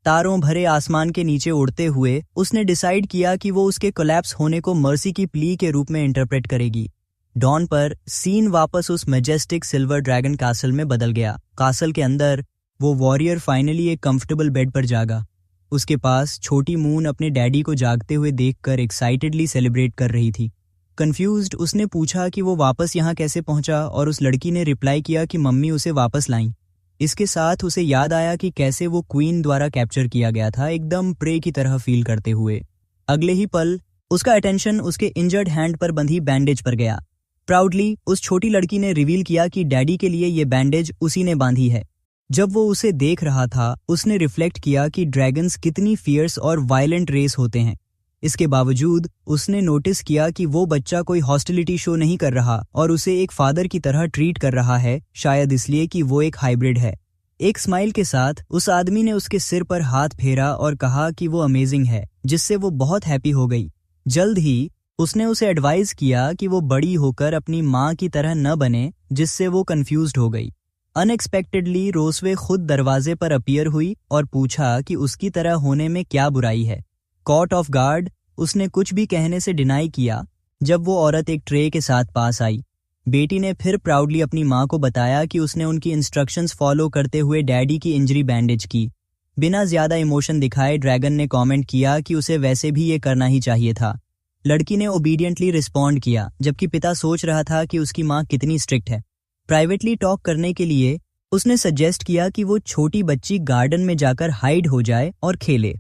तारों भरे आसमान के नीचे उड़ते हुए उसने डिसाइड किया कि वो उसके कोलैप्स होने को मर्सी की प्ली के रूप में इंटरप्रेट करेगी। डॉन पर सीन वापस उस मैजेस्टिक सिल्वर ड्रैगन कासल में बदल गया। कासल के अंदर वो वॉरियर फाइनली एक कंफर्टेबल बेड पर जागा। उसके पास छोटी मून अपने डैडी को जागते हुए देखकर एक्साइटेडली सेलिब्रेट कर रही थी। कंफ्यूज्ड उसने पूछा कि वो वापस यहाँ कैसे पहुंचा, और उस लड़की ने रिप्लाई किया कि मम्मी उसे वापस लाई। इसके साथ उसे याद आया कि कैसे वो क्वीन द्वारा कैप्चर किया गया था, एकदम प्रे की तरह फील करते हुए। अगले ही पल उसका अटेंशन उसके इंजर्ड हैंड पर बंधी बैंडेज पर गया। प्राउडली उस छोटी लड़की ने रिवील किया कि डैडी के लिए ये बैंडेज उसी ने बांधी है। जब वो उसे देख रहा था उसने रिफ्लेक्ट किया कि ड्रैगन्स कितनी फियर्स और वायलेंट रेस होते हैं। इसके बावजूद उसने नोटिस किया कि वो बच्चा कोई हॉस्टिलिटी शो नहीं कर रहा और उसे एक फादर की तरह ट्रीट कर रहा है, शायद इसलिए कि वो एक हाइब्रिड है। एक स्माइल के साथ उस आदमी ने उसके सिर पर हाथ फेरा और कहा कि वो अमेजिंग है, जिससे वो बहुत हैप्पी हो गई। जल्द ही उसने उसे एडवाइज किया कि वो बड़ी होकर अपनी माँ की तरह न बने, जिससे वो कंफ्यूज्ड हो गई। अनएक्सपेक्टेडली रोसवे खुद दरवाजे पर अपीयर हुई और पूछा कि उसकी तरह होने में क्या बुराई है। कॉट ऑफ गार्ड उसने कुछ भी कहने से डिनाई किया जब वो औरत एक ट्रे के साथ पास आई। बेटी ने फिर प्राउडली अपनी माँ को बताया कि उसने उनकी इंस्ट्रक्शंस फॉलो करते हुए डैडी की इंजरी बैंडेज की। बिना ज्यादा इमोशन दिखाए ड्रैगन ने कमेंट किया कि उसे वैसे भी ये करना ही चाहिए था। लड़की ने ओबीडियंटली रिस्पॉन्ड किया, जबकि पिता सोच रहा था कि उसकी माँ कितनी स्ट्रिक्ट है। प्राइवेटली टॉक करने के लिए उसने सजेस्ट किया कि वो छोटी बच्ची गार्डन में जाकर हाइड हो जाए और खेले।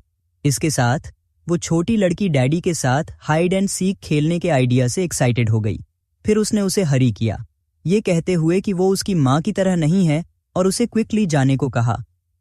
इसके साथ वो छोटी लड़की डैडी के साथ हाइड एंड सीक खेलने के आइडिया से एक्साइटेड हो गई। फिर उसने उसे हरी किया, ये कहते हुए कि वो उसकी माँ की तरह नहीं है, और उसे क्विकली जाने को कहा।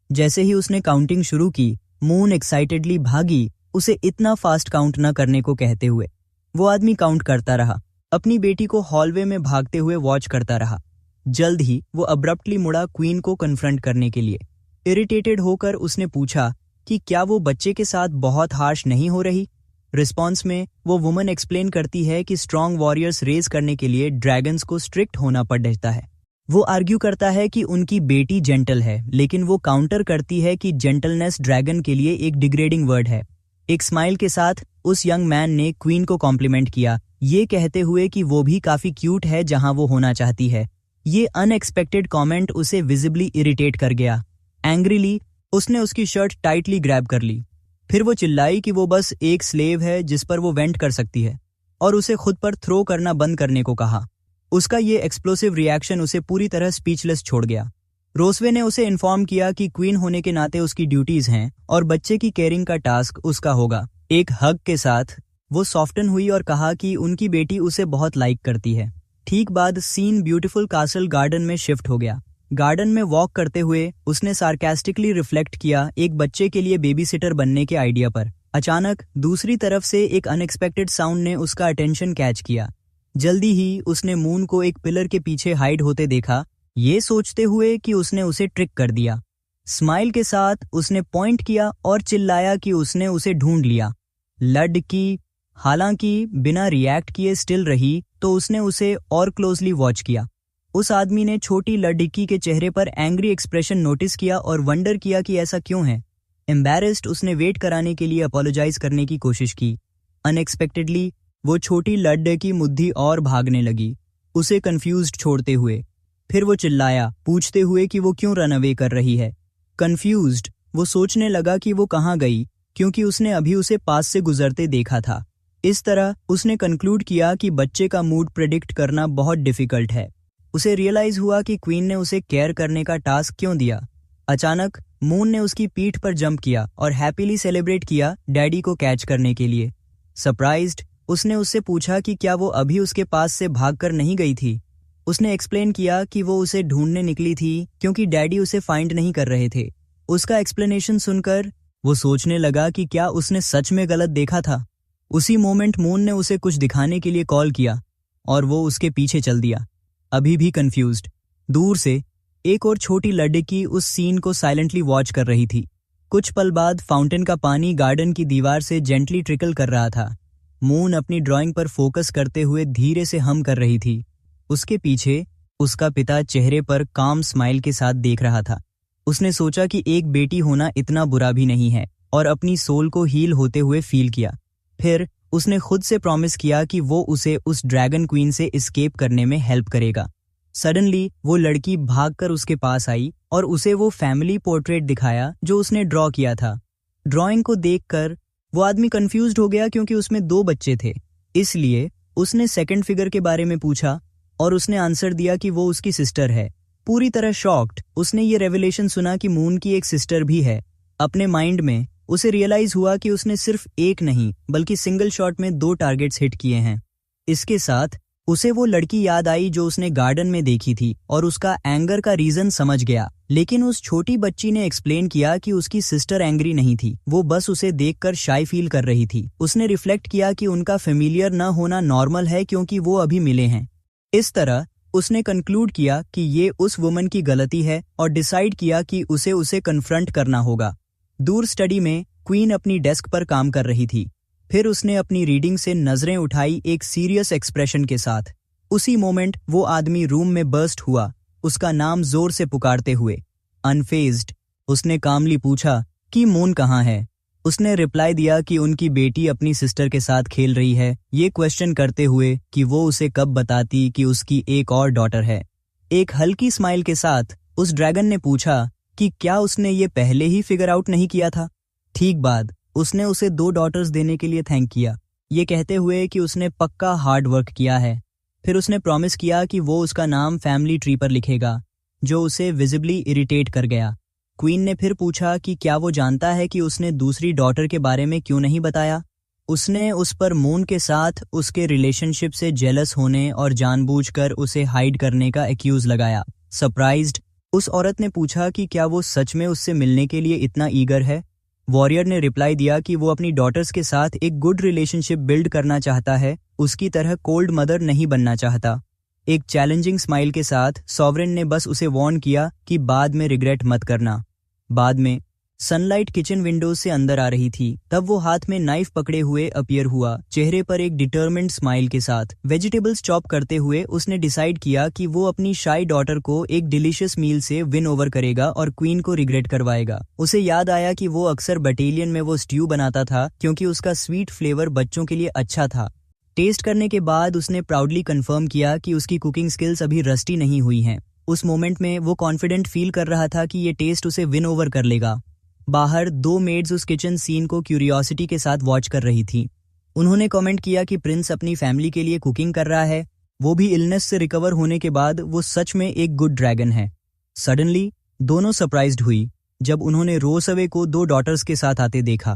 जैसे ही उसने काउंटिंग शुरू की, मून एक्साइटेडली भागी, उसे इतना फास्ट काउंट न करने को कहते हुए। वो आदमी काउंट करता रहा, अपनी बेटी को हॉलवे में भागते हुए वॉच करता रहा। जल्द ही वो अब्रप्टली मुड़ा क्वीन को कन्फ्रंट करने के लिए। इरिटेटेड होकर उसने पूछा कि क्या वो बच्चे के साथ बहुत हार्श नहीं हो रही। रिस्पॉन्स में वो वुमन एक्सप्लेन करती है कि स्ट्रॉन्ग वॉरियर्स रेज करने के लिए ड्रैगन्स को स्ट्रिक्ट होना पड़ता है। वो आर्ग्यू करता है कि उनकी बेटी जेंटल है, लेकिन वो काउंटर करती है कि जेंटलनेस ड्रैगन के लिए एक डिग्रेडिंग वर्ड है। एक स्माइल के साथ उस यंग मैन ने क्वीन को कॉम्प्लीमेंट किया, ये कहते हुए कि वो भी काफी क्यूट है जहां वो होना चाहती है। ये अनएक्सपेक्टेड कमेंट उसे विजिबली इरिटेट कर गया। एंग्रीली उसने उसकी शर्ट टाइटली ग्रैब कर ली। फिर वो चिल्लाई कि वो बस एक स्लेव है जिस पर वो वेंट कर सकती है, और उसे खुद पर थ्रो करना बंद करने को कहा। उसका ये एक्सप्लोसिव रिएक्शन उसे पूरी तरह स्पीचलेस छोड़ गया। रोसवे ने उसे इन्फॉर्म किया कि क्वीन होने के नाते उसकी ड्यूटीज हैं और बच्चे की केयरिंग का टास्क उसका होगा। एक हग के साथ वो सॉफ्टन हुई और कहा कि उनकी बेटी उसे बहुत लाइक करती है। ठीक बाद सीन ब्यूटीफुल कासल गार्डन में शिफ्ट हो गया। गार्डन में वॉक करते हुए उसने सार्कास्टिकली रिफ्लेक्ट किया एक बच्चे के लिए बेबी सिटर बनने के आइडिया पर। अचानक दूसरी तरफ से एक अनएक्सपेक्टेड साउंड ने उसका अटेंशन कैच किया। जल्दी ही उसने मून को एक पिलर के पीछे हाइड होते देखा, ये सोचते हुए कि उसने उसे ट्रिक कर दिया। स्माइल के साथ उसने पॉइंट किया और चिल्लाया कि उसने उसे ढूंढ लिया। लड़की हालांकि बिना रिएक्ट किए स्टिल रही, तो उसने उसे और क्लोजली वॉच किया। उस आदमी ने छोटी लड़की के चेहरे पर एंग्री एक्सप्रेशन नोटिस किया और वंडर किया कि ऐसा क्यों है। एम्बैरेस्ड उसने वेट कराने के लिए अपोलोजाइज करने की कोशिश की। अनएक्सपेक्टेडली वो छोटी लड़की मुद्दी और भागने लगी, उसे कंफ्यूज्ड छोड़ते हुए। फिर वो चिल्लाया, पूछते हुए कि वो क्यों रन अवे कर रही है। कंफ्यूज्ड वो सोचने लगा कि वो कहाँ गई, क्योंकि उसने अभी उसे पास से गुजरते देखा था। इस तरह उसने कंक्लूड किया कि बच्चे का मूड प्रेडिक्ट करना बहुत डिफिकल्ट है। उसे रियलाइज हुआ कि क्वीन ने उसे केयर करने का टास्क क्यों दिया। अचानक मून ने उसकी पीठ पर जंप किया और हैप्पीली सेलिब्रेट किया डैडी को कैच करने के लिए। सरप्राइज्ड उसने उससे पूछा कि क्या वो अभी उसके पास से भागकर नहीं गई थी। उसने एक्सप्लेन किया कि वो उसे ढूंढने निकली थी क्योंकि डैडी उसे फाइंड नहीं कर रहे थे। उसका एक्सप्लेनेशन सुनकर वो सोचने लगा कि क्या उसने सच में गलत देखा था। उसी मोमेंट मून ने उसे कुछ दिखाने के लिए कॉल किया और वो उसके पीछे चल दिया, अभी भी कंफ्यूज्ड। दूर से एक और छोटी लड़की उस सीन को साइलेंटली वॉच कर रही थी। कुछ पल बाद फाउंटेन का पानी गार्डन की दीवार से जेंटली ट्रिकल कर रहा था। मून अपनी ड्राइंग पर फोकस करते हुए धीरे से हम कर रही थी। उसके पीछे उसका पिता चेहरे पर काम स्माइल के साथ देख रहा था। उसने सोचा कि एक बेटी होना इतना बुरा भी नहीं है और अपनी सोल को हील होते हुए फील किया। फिर उसने खुद से प्रॉमिस किया कि वो उसे उस ड्रैगन क्वीन से एस्केप करने में हेल्प करेगा। सडनली वो लड़की भागकर उसके पास आई और उसे वो फैमिली पोर्ट्रेट दिखाया जो उसने ड्रॉ किया था। ड्राइंग को देखकर वो आदमी कंफ्यूज्ड हो गया क्योंकि उसमें 2 बच्चे थे। इसलिए उसने सेकंड फिगर के बारे में पूछा और उसने आंसर दिया कि वो उसकी सिस्टर है। पूरी तरह शॉक्ड उसने ये रेवलेशन सुना कि मून की एक सिस्टर भी है। अपने माइंड में उसे रियलाइज हुआ कि उसने सिर्फ एक नहीं बल्कि सिंगल शॉट में 2 टारगेट्स हिट किए हैं। इसके साथ उसे वो लड़की याद आई जो उसने गार्डन में देखी थी और उसका एंगर का रीजन समझ गया। लेकिन उस छोटी बच्ची ने एक्सप्लेन किया कि उसकी सिस्टर एंग्री नहीं थी, वो बस उसे देखकर शाई फील कर रही थी। उसने रिफ्लेक्ट किया कि उनका फेमिलियर न होना नॉर्मल है क्योंकि वो अभी मिले हैं। इस तरह उसने कंक्लूड किया कि ये उस वुमन की गलती है और डिसाइड किया कि उसे कन्फ्रंट करना होगा। दूर स्टडी में क्वीन अपनी डेस्क पर काम कर रही थी। फिर उसने अपनी रीडिंग से नजरें उठाई एक सीरियस एक्सप्रेशन के साथ। उसी मोमेंट वो आदमी रूम में बर्स्ट हुआ, उसका नाम जोर से पुकारते हुए। अनफेज्ड उसने कामली पूछा कि मून कहाँ है। उसने रिप्लाई दिया कि उनकी बेटी अपनी सिस्टर के साथ खेल रही है, ये क्वेश्चन करते हुए कि वो उसे कब बताती कि उसकी एक और डॉटर है। एक हल्की स्माइल के साथ उस ड्रैगन ने पूछा कि क्या उसने ये पहले ही फिगर आउट नहीं किया था। ठीक बाद उसने उसे 2 डॉटर्स देने के लिए थैंक किया, ये कहते हुए कि उसने पक्का हार्ड वर्क किया है। फिर उसने प्रॉमिस किया कि वो उसका नाम फैमिली ट्री पर लिखेगा, जो उसे विजिबली इरिटेट कर गया। क्वीन ने फिर पूछा कि क्या वो जानता है कि उसने दूसरी डॉटर के बारे में क्यों नहीं बताया। उसने उस पर मून के साथ उसके रिलेशनशिप से जेलस होने और जानबूझकर उसे हाइड करने का एक्यूज लगाया। सरप्राइज्ड उस औरत ने पूछा कि क्या वो सच में उससे मिलने के लिए इतना ईगर है। वॉरियर ने रिप्लाई दिया कि वो अपनी डॉटर्स के साथ एक गुड रिलेशनशिप बिल्ड करना चाहता है, उसकी तरह कोल्ड मदर नहीं बनना चाहता। एक चैलेंजिंग स्माइल के साथ सॉवरेन ने बस उसे वार्न किया कि बाद में रिग्रेट मत करना। बाद में सनलाइट किचन विंडोज से अंदर आ रही थी, तब वो हाथ में नाइफ पकड़े हुए अपीयर हुआ, चेहरे पर एक डिटरमिन्ड स्माइल के साथ। वेजिटेबल्स चॉप करते हुए उसने डिसाइड किया कि वो अपनी शाई डॉटर को एक डिलीशियस मील से विन ओवर करेगा और क्वीन को रिग्रेट करवाएगा। उसे याद आया कि वो अक्सर बटेलियन में वो स्ट्यू बनाता था क्योंकि उसका स्वीट फ्लेवर बच्चों के लिए अच्छा था। टेस्ट करने के बाद उसने प्राउडली कंफर्म किया कि उसकी कुकिंग स्किल्स अभी रस्टी नहीं हुई हैं। उस मोमेंट में वो कॉन्फिडेंट फील कर रहा था कि ये टेस्ट उसे विन ओवर कर लेगा। बाहर 2 मेड्स उस किचन सीन को क्यूरियोसिटी के साथ वॉच कर रही थी। उन्होंने कमेंट किया कि प्रिंस अपनी फैमिली के लिए कुकिंग कर रहा है, वो भी इलनेस से रिकवर होने के बाद वो सच में एक गुड ड्रैगन है। सडनली दोनों सरप्राइज्ड हुई जब उन्होंने रोसवे को 2 डॉटर्स के साथ आते देखा।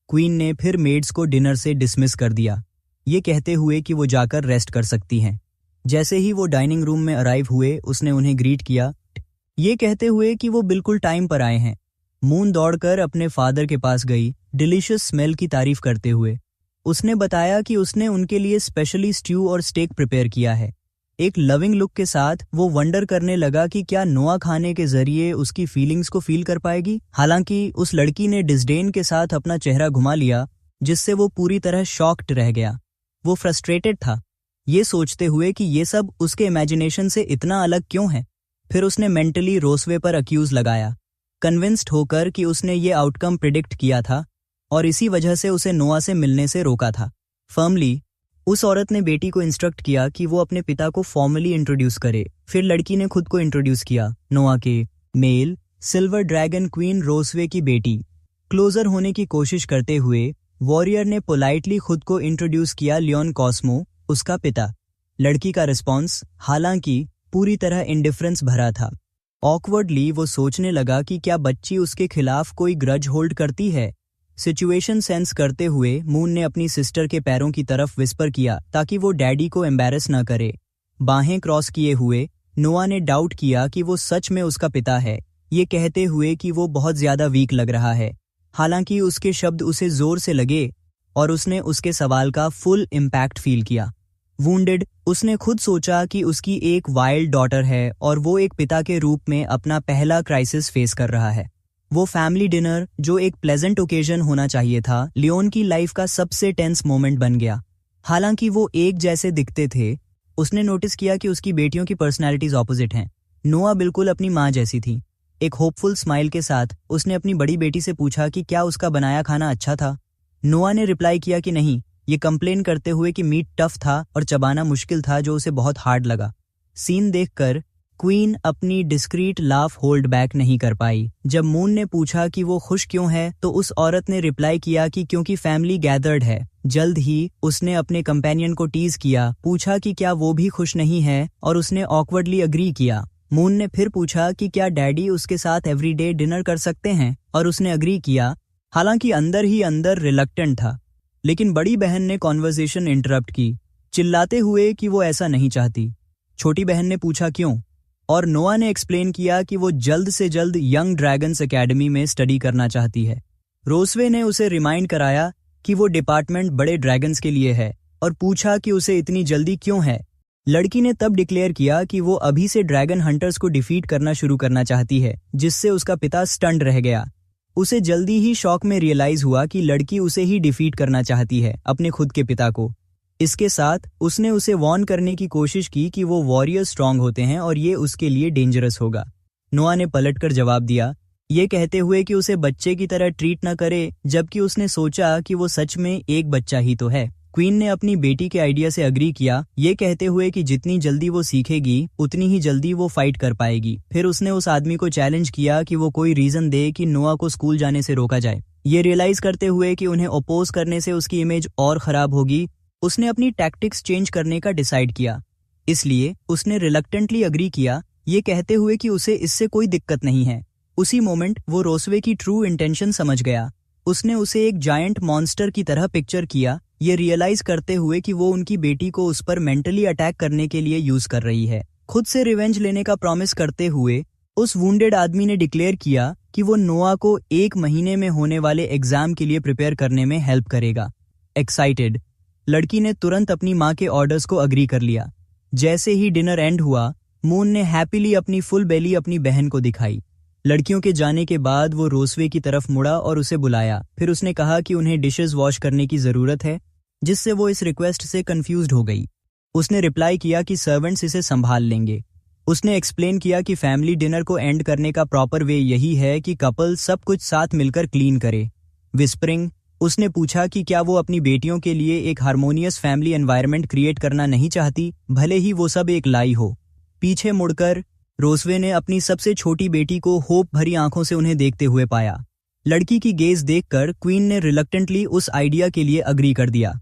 क्वीन ने फिर मेड्स को डिनर से डिसमिस कर दिया, ये कहते हुए कि वो जाकर रेस्ट कर सकती हैं। जैसे ही वो डाइनिंग रूम में अराइव हुए उसने उन्हें ग्रीट किया, ये कहते हुए कि वो बिल्कुल टाइम पर आए हैं। मून दौड़कर अपने फादर के पास गई, डिलीशियस स्मेल की तारीफ करते हुए। उसने बताया कि उसने उनके लिए स्पेशली स्ट्यू और स्टेक प्रिपेयर किया है। एक लविंग लुक के साथ वो वंडर करने लगा कि क्या नोआ खाने के जरिए उसकी फीलिंग्स को फील कर पाएगी। हालांकि उस लड़की ने डिस्डेन के साथ अपना चेहरा घुमा लिया, जिससे वो पूरी तरह शॉक्ड रह गया। वो फ्रस्ट्रेटेड था, ये सोचते हुए कि ये सब उसके इमेजिनेशन से इतना अलग क्यों है। फिर उसने मेंटली रोसवे पर अक्यूज लगाया, कन्विंस्ड होकर कि उसने ये आउटकम प्रिडिक्ट किया था और इसी वजह से उसे नोआ से मिलने से रोका था। फर्मली उस औरत ने बेटी को इंस्ट्रक्ट किया कि वो अपने पिता को फॉर्मली इंट्रोड्यूस करे। फिर लड़की ने खुद को इंट्रोड्यूस किया, नोआ के मेल सिल्वर ड्रैगन क्वीन रोसवे की बेटी। क्लोजर होने की कोशिश करते हुए वॉरियर ने पोलाइटली खुद को इंट्रोड्यूस किया लियोन कॉस्मो, उसका पिता। लड़की का रिस्पॉन्स हालांकि पूरी तरह इंडिफरेंस भरा था। ऑकवर्डली वो सोचने लगा कि क्या बच्ची उसके खिलाफ कोई ग्रज होल्ड करती है। सिचुएशन सेंस करते हुए मून ने अपनी सिस्टर के पैरों की तरफ विस्पर किया ताकि वो डैडी को एम्बैरस न करे। बाहें क्रॉस किए हुए नोआ ने डाउट किया कि वो सच में उसका पिता है, ये कहते हुए कि वो बहुत ज्यादा वीक लग रहा है। हालांकि उसके शब्द उसे जोर से लगे और उसने उसके सवाल का फुल इम्पैक्ट फील किया। वुंडेड, उसने खुद सोचा कि उसकी एक वाइल्ड डॉटर है और वो एक पिता के रूप में अपना पहला क्राइसिस फेस कर रहा है। वो फैमिली डिनर, जो एक प्लेजेंट ओकेजन होना चाहिए था, लियोन की लाइफ का सबसे टेंस मोमेंट बन गया। हालांकि वो एक जैसे दिखते थे, उसने नोटिस किया कि उसकी बेटियों की पर्सनैलिटीज ऑपोजिट हैं। नोआ बिल्कुल अपनी माँ जैसी थी। एक होपफुल स्माइल के साथ उसने अपनी बड़ी बेटी से पूछा कि क्या उसका बनाया खाना अच्छा था। नोआ ने रिप्लाई किया कि नहीं, ये कंप्लेन करते हुए कि मीट टफ था और चबाना मुश्किल था, जो उसे बहुत हार्ड लगा। सीन देखकर क्वीन अपनी डिस्क्रीट लाफ होल्ड बैक नहीं कर पाई। जब मून ने पूछा कि वो खुश क्यों है, तो उस औरत ने रिप्लाई किया कि क्योंकि फैमिली गैदर्ड है। जल्द ही उसने अपने कंपेनियन को टीज किया, पूछा कि क्या वो भी खुश नहीं है और उसने ऑकवर्डली अग्री किया। मून ने फिर पूछा कि क्या डैडी उसके साथ एवरीडे डिनर कर सकते हैं और उसने अग्री किया, हालांकि अंदर ही अंदर रिलक्टेंट था। लेकिन बड़ी बहन ने कॉन्वर्सेशन इंटरप्ट की, चिल्लाते हुए कि वो ऐसा नहीं चाहती। छोटी बहन ने पूछा क्यों, और नोआ ने एक्सप्लेन किया कि वो जल्द से जल्द यंग ड्रैगन्स एकेडमी में स्टडी करना चाहती है। रोसवे ने उसे रिमाइंड कराया कि वो डिपार्टमेंट बड़े ड्रैगन्स के लिए है और पूछा कि उसे इतनी जल्दी क्यों है। लड़की ने तब डिक्लेयर किया कि वो अभी से ड्रैगन हंटर्स को डिफीट करना शुरू करना चाहती है, जिससे उसका पिता स्टंड रह गया। उसे जल्दी ही शॉक में रियलाइज हुआ कि लड़की उसे ही डिफीट करना चाहती है, अपने खुद के पिता को। इसके साथ उसने उसे वॉर्न करने की कोशिश की कि वो वॉरियर स्ट्रांग होते हैं और ये उसके लिए डेंजरस होगा। नोआ ने पलटकर जवाब दिया, ये कहते हुए कि उसे बच्चे की तरह ट्रीट न करे, जबकि उसने सोचा कि वो सच में एक बच्चा ही तो है। क्वीन ने अपनी बेटी के आइडिया से अग्री किया, ये कहते हुए कि जितनी जल्दी वो सीखेगी उतनी ही जल्दी वो फाइट कर पाएगी। फिर उसने उस आदमी को चैलेंज किया कि वो कोई रीजन दे कि नोआ को स्कूल जाने से रोका जाए। ये रियलाइज करते हुए कि उन्हें अपोज करने से उसकी इमेज और खराब होगी, उसने अपनी टैक्टिक्स चेंज करने का डिसाइड किया। इसलिए उसने रिलक्टेंटली अग्री किया, ये कहते हुए कि उसे इससे कोई दिक्कत नहीं है। उसी मोमेंट वो रोसवे की ट्रू इंटेंशन समझ गया। उसने उसे एक जायंट मॉन्स्टर की तरह पिक्चर किया, ये रियलाइज करते हुए कि वो उनकी बेटी को उस पर मेंटली अटैक करने के लिए यूज कर रही है। खुद से रिवेंज लेने का प्रॉमिस करते हुए उस वुंडेड आदमी ने डिक्लेयर किया कि वो नोआ को 1 महीने में होने वाले एग्जाम के लिए प्रिपेयर करने में हेल्प करेगा। एक्साइटेड, लड़की ने तुरंत अपनी माँ के ऑर्डर्स को अग्री कर लिया। जैसे ही डिनर एंड हुआ, मून ने हैप्पीली अपनी फुल बेली अपनी बहन को दिखाई। लड़कियों के जाने के बाद वो रोसवे की तरफ मुड़ा और उसे बुलाया। फिर उसने कहा कि उन्हें डिशेस वॉश करने की जरूरत है, जिससे वो इस रिक्वेस्ट से कंफ्यूज्ड हो गई। उसने रिप्लाई किया कि सर्वेंट्स इसे संभाल लेंगे। उसने एक्सप्लेन किया कि फैमिली डिनर को एंड करने का प्रॉपर वे यही है कि कपल सब कुछ साथ मिलकर क्लीन करे। विस्परिंग, उसने पूछा कि क्या वो अपनी बेटियों के लिए एक हार्मोनियस फैमिली एनवायरनमेंट क्रिएट करना नहीं चाहती, भले ही वो सब एक लाई हो। पीछे मुड़कर रोसवे ने अपनी सबसे छोटी बेटी को होप भरी आंखों से उन्हें देखते हुए पाया। लड़की की गेज देखकर क्वीन ने रिलक्टेंटली उस आइडिया के लिए अग्री कर दिया।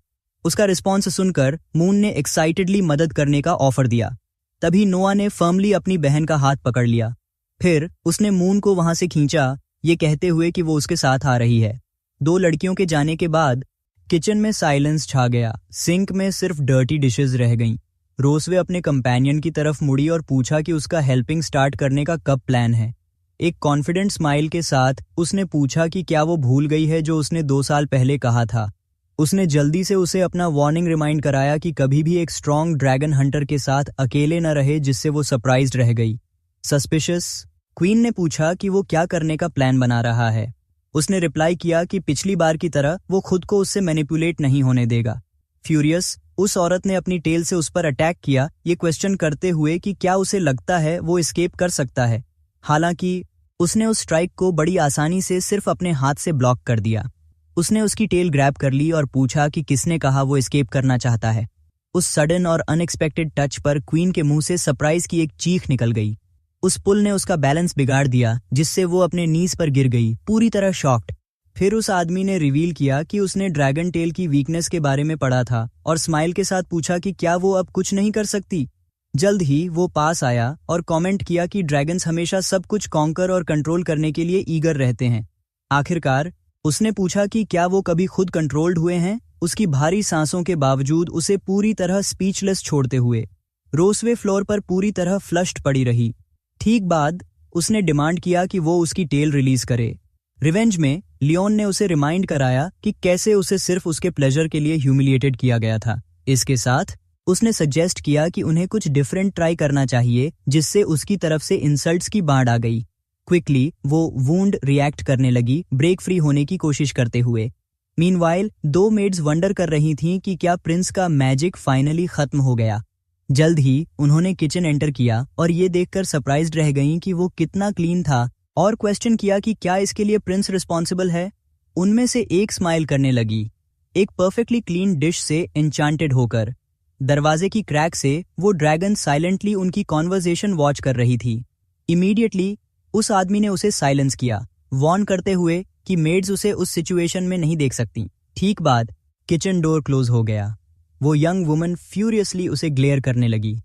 उसका रिस्पॉन्स सुनकर मून ने एक्साइटेडली मदद करने का ऑफर दिया। तभी नोआ ने फर्मली अपनी बहन का हाथ पकड़ लिया। फिर उसने मून को वहां से खींचा, ये कहते हुए कि वो उसके साथ आ रही है। 2 लड़कियों के जाने के बाद किचन में साइलेंस छा गया। सिंक में सिर्फ डर्टी डिशेस रह गईं। रोसवे अपने कंपेनियन की तरफ मुड़ी और पूछा कि उसका हेल्पिंग स्टार्ट करने का कब प्लान है। एक कॉन्फिडेंट स्माइल के साथ उसने पूछा कि क्या वो भूल गई है जो उसने 2 साल पहले कहा था। उसने जल्दी से उसे अपना वार्निंग रिमाइंड कराया कि कभी भी एक स्ट्रॉन्ग ड्रैगन हंटर के साथ अकेले न रहे, जिससे वो सरप्राइज्ड रह गई। सस्पिशियस, क्वीन ने पूछा कि वो क्या करने का प्लान बना रहा है। उसने रिप्लाई किया कि पिछली बार की तरह वो खुद को उससे मैनिपुलेट नहीं होने देगा। फ्यूरियस, उस औरत ने अपनी टेल से उस पर अटैक किया, ये क्वेश्चन करते हुए कि क्या उसे लगता है वो एस्केप कर सकता है। हालांकि उसने उस स्ट्राइक को बड़ी आसानी से सिर्फ अपने हाथ से ब्लॉक कर दिया। उसने उसकी टेल ग्रैब कर ली और पूछा कि किसने कहा वो एस्केप करना चाहता है। उस सडन और अनएक्सपेक्टेड टच पर क्वीन के मुंह से सरप्राइज की एक चीख निकल गई। उस पुल ने उसका बैलेंस बिगाड़ दिया, जिससे वो अपने नीज पर गिर गई, पूरी तरह शॉक्ड। फिर उस आदमी ने रिवील किया कि उसने ड्रैगन टेल की वीकनेस के बारे में पढ़ा था और स्माइल के साथ पूछा कि क्या वो अब कुछ नहीं कर सकती। जल्द ही वो पास आया और कमेंट किया कि ड्रैगन्स हमेशा सब कुछ कॉन्कर और कंट्रोल करने के लिए ईगर रहते हैं। आखिरकार उसने पूछा कि क्या वो कभी खुद कंट्रोल्ड हुए हैं। उसकी भारी सांसों के बावजूद उसे पूरी तरह स्पीचलेस छोड़ते हुए रोसवे फ्लोर पर पूरी तरह फ्लश्ड पड़ी रही। ठीक बाद उसने डिमांड किया कि वो उसकी टेल रिलीज करे। रिवेंज में लियोन ने उसे रिमाइंड कराया कि कैसे उसे सिर्फ उसके प्लेजर के लिए ह्यूमिलिएटेड किया गया था। इसके साथ उसने सजेस्ट किया कि उन्हें कुछ डिफरेंट ट्राई करना चाहिए, जिससे उसकी तरफ से इंसल्ट्स की बाढ़ आ गई। क्विकली वो वुंड रिएक्ट करने लगी, ब्रेक फ्री होने की कोशिश करते हुए। मीनवाइल 2 मेड्स वंडर कर रही थीं कि क्या प्रिंस का मैजिक फाइनली खत्म हो गया। जल्द ही उन्होंने किचन एंटर किया और ये देखकर सरप्राइज्ड रह गईं कि वो कितना क्लीन था और क्वेश्चन किया कि क्या इसके लिए प्रिंस रिस्पॉन्सिबल है। उनमें से एक स्माइल करने लगी, एक परफेक्टली क्लीन डिश से एन्चांटेड होकर। दरवाजे की क्रैक से वो ड्रैगन साइलेंटली उनकी कॉन्वर्सेशन वॉच कर रही थी। इमीडिएटली उस आदमी ने उसे साइलेंस किया, वार्न करते हुए कि मेड्स उसे उस सिचुएशन में नहीं देख सकती। ठीक बाद किचन डोर क्लोज हो गया। वो यंग वुमन फ्यूरियसली उसे ग्लेयर करने लगी।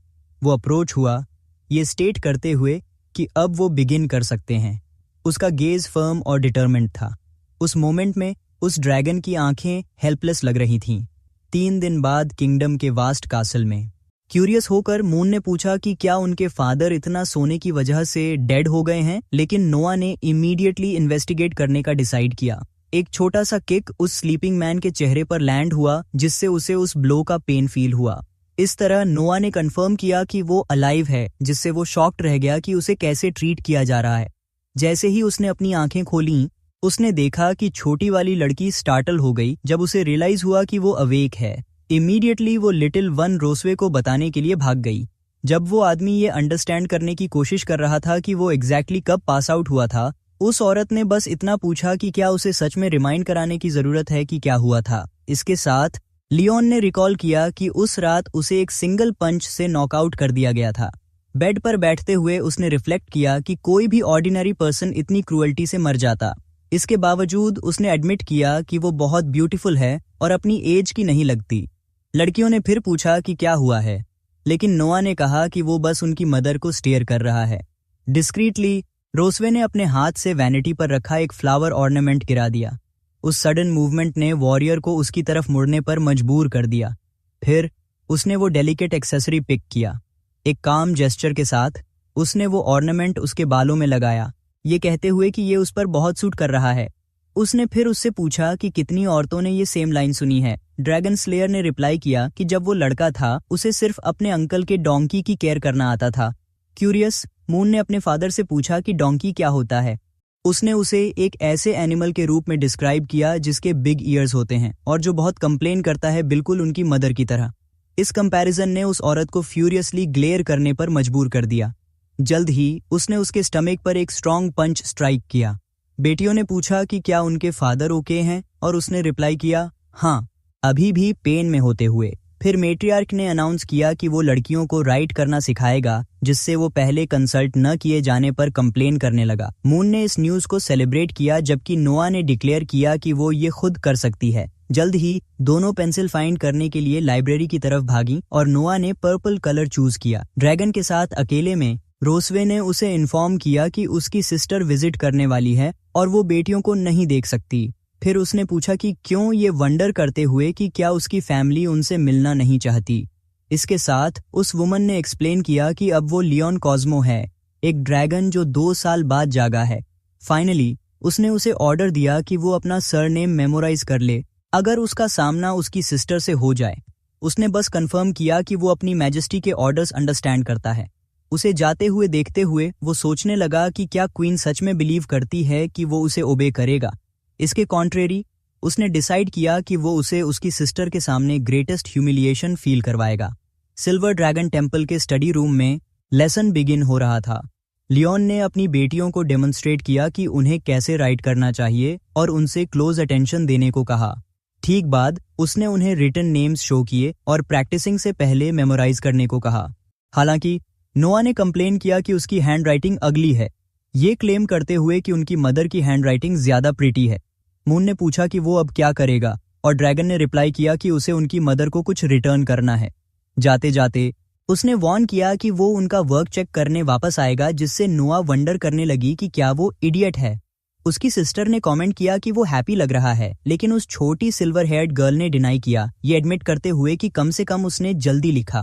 वो अप्रोच हुआ, ये स्टेट करते हुए कि अब वो बिगिन कर सकते हैं। उसका गेज फर्म और डिटरमिन्ड था। उस मोमेंट में उस ड्रैगन की आंखें हेल्पलेस लग रही थीं। 3 दिन बाद किंगडम के वास्ट कासल में क्यूरियस होकर मून ने पूछा कि क्या उनके फादर इतना सोने की वजह से डेड हो गए हैं, लेकिन नोआ ने इमीडिएटली इन्वेस्टिगेट करने का डिसाइड किया। एक छोटा सा किक उस स्लीपिंग मैन के चेहरे पर लैंड हुआ, जिससे उसे उस ब्लो का पेन फील हुआ। इस तरह नोआ ने कंफर्म किया कि वो अलाइव है, जिससे वो शॉक्ड रह गया कि उसे कैसे ट्रीट किया जा रहा है। जैसे ही उसने अपनी आंखें खोलीं, उसने देखा कि छोटी वाली लड़की स्टार्टल हो गई जब उसे रियलाइज हुआ कि वो अवेक है। इमीडिएटली वो लिटिल वन रोसवे को बताने के लिए भाग गई। जब वो आदमी ये अंडरस्टैंड करने की कोशिश कर रहा था कि वो एग्जैक्टली कब पास आउट हुआ था, उस औरत ने बस इतना पूछा कि क्या उसे सच में रिमाइंड कराने की जरूरत है कि क्या हुआ था। इसके साथ लियोन ने रिकॉल किया कि उस रात उसे एक सिंगल पंच से नॉकआउट कर दिया गया था। बेड पर बैठते हुए उसने रिफ्लेक्ट किया कि कोई भी ऑर्डिनरी पर्सन इतनी क्रूअल्टी से मर जाता। इसके बावजूद उसने एडमिट किया कि वो बहुत ब्यूटीफुल है और अपनी एज की नहीं लगती। लड़कियों ने फिर पूछा कि क्या हुआ है, लेकिन नोआ ने कहा कि वो बस उनकी मदर को स्टेयर कर रहा है। डिस्क्रीटली रोसवे ने अपने हाथ से वैनिटी पर रखा एक फ्लावर ऑर्नामेंट गिरा दिया। उस सडन मूवमेंट ने वॉरियर को उसकी तरफ मुड़ने पर मजबूर कर दिया। फिर उसने वो डेलिकेट एक्सेसरी पिक किया। एक काम जेस्चर के साथ उसने वो ऑर्नामेंट उसके बालों में लगाया, ये कहते हुए कि ये उस पर बहुत सूट कर रहा है। उसने फिर उससे पूछा कि कितनी औरतों ने ये सेम लाइन सुनी है। ड्रैगन स्लेयर ने रिप्लाई किया कि जब वो लड़का था उसे सिर्फ अपने अंकल के डोंकी की केयर करना आता था। क्यूरियस, मून ने अपने फादर से पूछा कि डोंकी क्या होता है। उसने उसे एक ऐसे एनिमल के रूप में डिस्क्राइब किया जिसके बिग ईयर्स होते हैं और जो बहुत कंप्लेन करता है, बिल्कुल उनकी मदर की तरह। इस कंपैरिजन ने उस औरत को फ्यूरियसली ग्लेयर करने पर मजबूर कर दिया। जल्द ही उसने उसके स्टमक पर एक स्ट्रॉन्ग पंच स्ट्राइक किया। बेटियों ने पूछा कि क्या उनके फादर ओके हैं और उसने रिप्लाई किया, हाँ, अभी भी पेन में होते हुए। फिर मेट्रियार्क ने अनाउंस किया कि वो लड़कियों को राइट करना सिखाएगा, जिससे वो पहले कंसल्ट न किए जाने पर कंप्लेन करने लगा। मून ने इस न्यूज को सेलिब्रेट किया, जबकि नोआ ने डिक्लेयर किया कि वो ये खुद कर सकती है। जल्द ही दोनों पेंसिल फाइंड करने के लिए लाइब्रेरी की तरफ भागी और नोआ ने पर्पल कलर चूज किया। ड्रैगन के साथ अकेले में रोसवे ने उसे इन्फॉर्म किया कि उसकी सिस्टर विजिट करने वाली है और वो बेटियों को नहीं देख सकती। फिर उसने पूछा कि क्यों, ये वंडर करते हुए कि क्या उसकी फैमिली उनसे मिलना नहीं चाहती। इसके साथ उस वुमन ने एक्सप्लेन किया कि अब वो लियोन कॉस्मो है, एक ड्रैगन जो 2 साल बाद जागा है। फाइनली उसने उसे ऑर्डर दिया कि वो अपना सरनेम मेमोराइज कर ले अगर उसका सामना उसकी सिस्टर से हो जाए। उसने बस कंफर्म किया कि वो अपनी मैजेस्टी के ऑर्डर्स अंडरस्टैंड करता है। उसे जाते हुए देखते हुए वो सोचने लगा कि क्या क्वीन सच में बिलीव करती है कि वो उसे ओबे करेगा। इसके कॉन्ट्रेरी उसने डिसाइड किया कि वो उसे उसकी सिस्टर के सामने ग्रेटेस्ट ह्यूमिलिएशन फील करवाएगा। सिल्वर ड्रैगन टेम्पल के स्टडी रूम में लेसन बिगिन हो रहा था। लियोन ने अपनी बेटियों को डेमोन्स्ट्रेट किया कि उन्हें कैसे राइट करना चाहिए और उनसे क्लोज अटेंशन देने को कहा। ठीक बाद उसने उन्हें रिटन नेम्स शो किए और प्रैक्टिसिंग से पहले मेमोराइज करने को कहा। हालांकि नोआ ने कंप्लेन किया कि उसकी हैंडराइटिंग अगली है, ये क्लेम करते हुए कि उनकी मदर की हैंडराइटिंग ज्यादा प्रिटी है। मून ने पूछा कि वो अब क्या करेगा, और ड्रैगन ने रिप्लाई किया कि उसे उनकी मदर को कुछ रिटर्न करना है। जाते जाते उसने वॉर्न किया कि वो उनका वर्क चेक करने वापस आएगा, जिससे नोआ वंडर करने लगी कि क्या वो इडियट है। उसकी सिस्टर ने कमेंट किया कि वो हैप्पी लग रहा है, लेकिन उस छोटी सिल्वर हेयर्ड गर्ल ने डिनाई किया, ये एडमिट करते हुए कि कम से कम उसने जल्दी लिखा।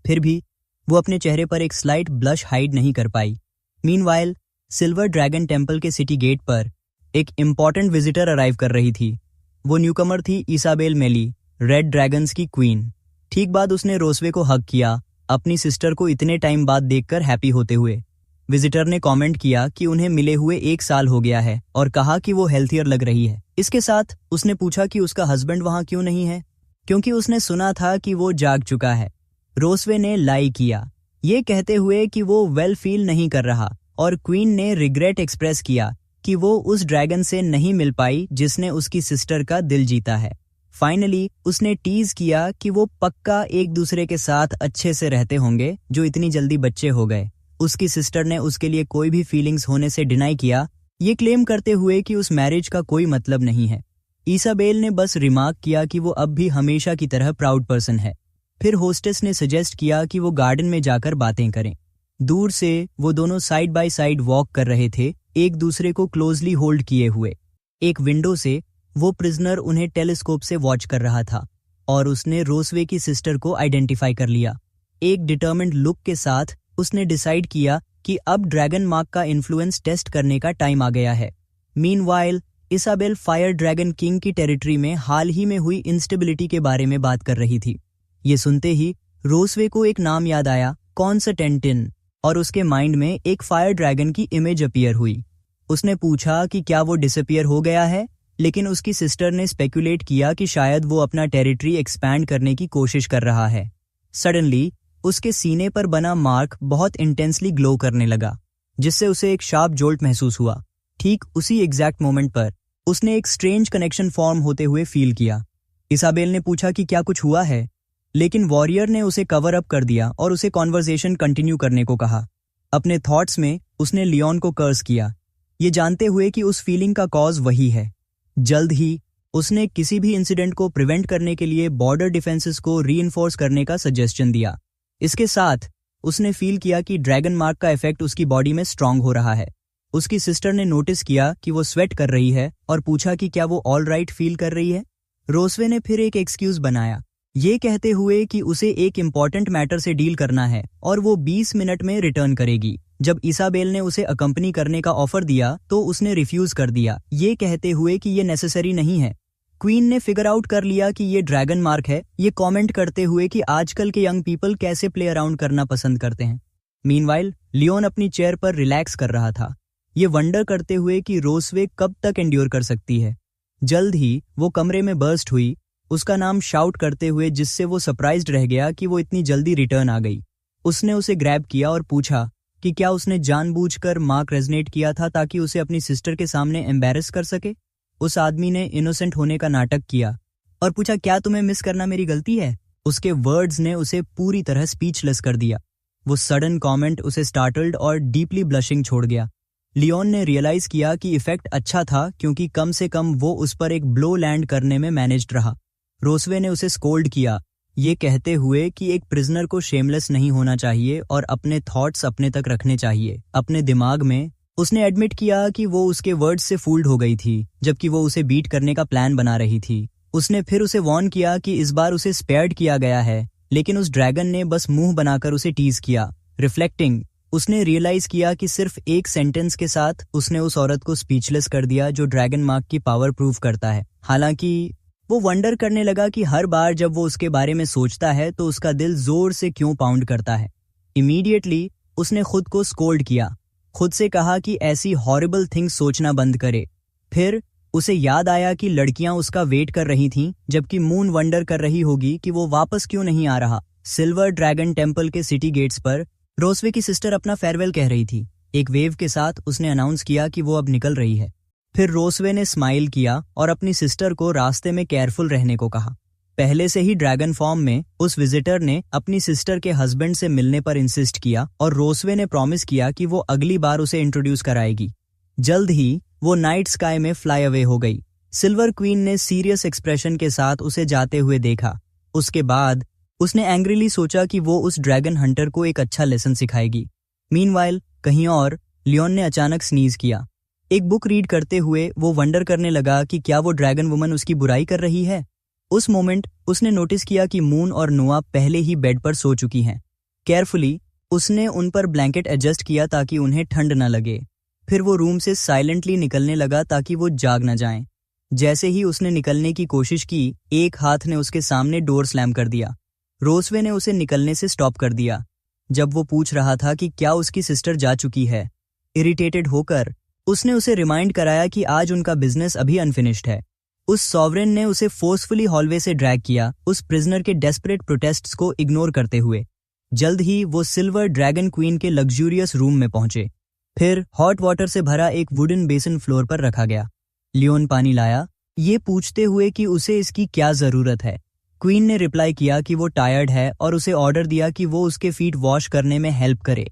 फिर भी वो अपने चेहरे पर एक स्लाइट ब्लश हाइड नहीं कर पाई। मीनवाइल सिल्वर ड्रैगन टेम्पल के सिटी गेट पर एक इम्पॉर्टेंट विजिटर अराइव कर रही थी। वो न्यूकमर थी इसाबेल मेली, रेड ड्रैगन्स की क्वीन। ठीक बाद उसने रोसवे को हग किया, अपनी सिस्टर को इतने टाइम बाद देखकर हैप्पी होते हुए। विजिटर ने कमेंट किया कि उन्हें मिले हुए 1 साल हो गया है और कहा कि वो हेल्थियर लग रही है। इसके साथ उसने पूछा कि उसका हस्बैंड वहां क्यों नहीं है, क्योंकि उसने सुना था कि वो जाग चुका है। रोसवे ने लाई किया, ये कहते हुए कि वो वेल फील नहीं कर रहा, और क्वीन ने रिग्रेट एक्सप्रेस किया कि वो उस ड्रैगन से नहीं मिल पाई जिसने उसकी सिस्टर का दिल जीता है। फाइनली उसने टीज किया कि वो पक्का एक दूसरे के साथ अच्छे से रहते होंगे जो इतनी जल्दी बच्चे हो गए। उसकी सिस्टर ने उसके लिए कोई भी फीलिंग्स होने से डिनाई किया, ये क्लेम करते हुए कि उस मैरिज का कोई मतलब नहीं है। इसाबेल ने बस रिमार्क किया कि वो अब भी हमेशा की तरह प्राउड पर्सन है। फिर होस्टेस ने सजेस्ट किया कि वो गार्डन में जाकर बातें करें। दूर से वो दोनों साइड बाय साइड वॉक कर रहे थे, एक दूसरे को क्लोजली होल्ड किए हुए। एक विंडो से वो प्रिजनर उन्हें टेलीस्कोप से वॉच कर रहा था, और उसने रोसवे की सिस्टर को आइडेंटिफाई कर लिया। एक डिटर्मिन्ड लुक के साथ उसने डिसाइड किया कि अब ड्रैगन मार्क का इन्फ्लुएंस टेस्ट करने का टाइम आ गया है। Meanwhile Isabel fire dragon king की टेरिटरी में हाल ही में हुई इंस्टेबिलिटी के बारे में बात कर रही थी। ये सुनते ही रोसवे को एक नाम याद आया, कॉन्स्टेंटिन, और उसके माइंड में एक फायर ड्रैगन की इमेज अपीयर हुई। उसने पूछा कि क्या वो डिसअपीयर हो गया है, लेकिन उसकी सिस्टर ने स्पेकुलेट किया कि शायद वो अपना टेरिटरी एक्सपैंड करने की कोशिश कर रहा है। सडनली उसके सीने पर बना मार्क बहुत इंटेंसली ग्लो करने लगा, जिससे उसे एक शार्प जोल्ट महसूस हुआ। ठीक उसी एग्जैक्ट मोमेंट पर उसने एक स्ट्रेंज कनेक्शन फॉर्म होते हुए फील किया। इसाबेल ने पूछा कि क्या कुछ हुआ है, लेकिन वॉरियर ने उसे कवर अप कर दिया और उसे कॉन्वर्सेशन कंटिन्यू करने को कहा। अपने थॉट्स में उसने लियोन को कर्स किया, ये जानते हुए कि उस फीलिंग का कॉज वही है। जल्द ही उसने किसी भी इंसिडेंट को प्रिवेंट करने के लिए बॉर्डर डिफेंसेस को रीइंफोर्स करने का सजेशन दिया। इसके साथ उसने फील किया कि ड्रैगन मार्क का इफेक्ट उसकी बॉडी में स्ट्रांग हो रहा है। उसकी सिस्टर ने नोटिस किया कि वो स्वेट कर रही है और पूछा कि क्या वो ऑल राइट फील कर रही है। रोसवे ने फिर एक एक्सक्यूज बनाया, ये कहते हुए कि उसे एक इम्पॉर्टेंट मैटर से डील करना है और वो 20 मिनट में रिटर्न करेगी। जब इसाबेल ने उसे अकंपनी करने का ऑफर दिया तो उसने रिफ्यूज कर दिया, ये कहते हुए कि ये नेसेसरी नहीं है। क्वीन ने फिगर आउट कर लिया कि ये ड्रैगन मार्क है, ये कमेंट करते हुए कि आजकल के यंग पीपल कैसे प्ले अराउंड करना पसंद करते हैं। मीनवाइल लियोन अपनी चेयर पर रिलैक्स कर रहा था, ये वंडर करते हुए कि रोसवे कब तक एंड्योर कर सकती है। जल्द ही वो कमरे में बर्स्ट हुई, उसका नाम शाउट करते हुए, जिससे वो सरप्राइज्ड रह गया कि वो इतनी जल्दी रिटर्न आ गई। उसने उसे ग्रैब किया और पूछा कि क्या उसने जानबूझकर मार्क रेजनेट किया था ताकि उसे अपनी सिस्टर के सामने एम्बैरेस कर सके। उस आदमी ने इनोसेंट होने का नाटक किया और पूछा, क्या तुम्हें मिस करना मेरी गलती है। उसके वर्ड्स ने उसे पूरी तरह स्पीचलेस कर दिया। वो सडन कमेंट उसे स्टार्टल्ड और डीपली ब्लशिंग छोड़ गया। लियोन ने रियलाइज किया कि इफेक्ट अच्छा था, क्योंकि कम से कम वो उस पर एक ब्लो लैंड करने में मैनेज्ड रहा। रोसवे ने उसे स्कोल्ड किया, ये कहते हुए कि एक प्रिजनर को शेमलेस नहीं होना चाहिए और अपने थॉट्स अपने तक रखने चाहिए, अपने दिमाग में। उसने एडमिट किया कि वो उसके वर्ड्स से फूल्ड हो गई थी, जबकि वो उसे बीट करने का प्लान बना रही थी। उसने फिर उसे वार्न किया कि इस बार उसे स्पेयर्ड किया गया है, लेकिन उस ड्रैगन ने बस मुंह बनाकर उसे टीज किया। रिफ्लेक्टिंग, उसने रियलाइज किया कि सिर्फ एक सेंटेंस के साथ उसने उस औरत को स्पीचलेस कर दिया जो ड्रैगन मार्क की पावर प्रूव करता है। हालांकि वो वंडर करने लगा कि हर बार जब वो उसके बारे में सोचता है तो उसका दिल जोर से क्यों पाउंड करता है। इमीडिएटली उसने खुद को स्कोल्ड किया, खुद से कहा कि ऐसी हॉरिबल थिंग्स सोचना बंद करे। फिर उसे याद आया कि लड़कियां उसका वेट कर रही थीं, जबकि मून वंडर कर रही होगी कि वो वापस क्यों नहीं आ रहा। सिल्वर ड्रैगन टेम्पल के सिटी गेट्स पर रोसवे की सिस्टर अपना फेयरवेल कह रही थी। एक वेव के साथ उसने अनाउंस किया कि वो अब निकल रही है। फिर रोसवे ने स्माइल किया और अपनी सिस्टर को रास्ते में केयरफुल रहने को कहा। पहले से ही ड्रैगन फॉर्म में उस विजिटर ने अपनी सिस्टर के हस्बैंड से मिलने पर इंसिस्ट किया और रोसवे ने प्रॉमिस किया कि वो अगली बार उसे इंट्रोड्यूस कराएगी। जल्द ही वो नाइट स्काई में फ्लाई अवे हो गई। सिल्वर क्वीन ने सीरियस एक्सप्रेशन के साथ उसे जाते हुए देखा। उसके बाद उसने एंग्रीली सोचा कि वो उस ड्रैगन हंटर को एक अच्छा लेसन सिखाएगी। मीनवाइल कहीं और लियोन ने अचानक स्नीज किया। एक बुक रीड करते हुए वो वंडर करने लगा कि क्या वो ड्रैगन वुमन उसकी बुराई कर रही है। उस मोमेंट उसने नोटिस किया कि मून और नोआ पहले ही बेड पर सो चुकी हैं। केयरफुली उसने उन पर ब्लैंकेट एडजस्ट किया ताकि उन्हें ठंड न लगे। फिर वो रूम से साइलेंटली निकलने लगा ताकि वो जाग न जाएं। जैसे ही उसने निकलने की कोशिश की, एक हाथ ने उसके सामने डोर स्लैम कर दिया। रोसवे ने उसे निकलने से स्टॉप कर दिया जब वो पूछ रहा था कि क्या उसकी सिस्टर जा चुकी है। इरिटेटेड होकर उसने उसे रिमाइंड कराया कि आज उनका बिजनेस अभी अनफिनिश्ड है। उस सॉवरेन ने उसे फोर्सफुली हॉलवे से ड्रैग किया, उस प्रिजनर के डेस्परेट प्रोटेस्ट्स को इग्नोर करते हुए। जल्द ही वो सिल्वर ड्रैगन क्वीन के लग्जूरियस रूम में पहुंचे। फिर हॉट वाटर से भरा एक वुडन बेसिन फ्लोर पर रखा गया। लियोन पानी लाया, ये पूछते हुए कि उसे इसकी क्या जरूरत है। क्वीन ने रिप्लाई किया कि वो टायर्ड है और उसे ऑर्डर दिया कि वो उसके फीट वॉश करने में हेल्प करे।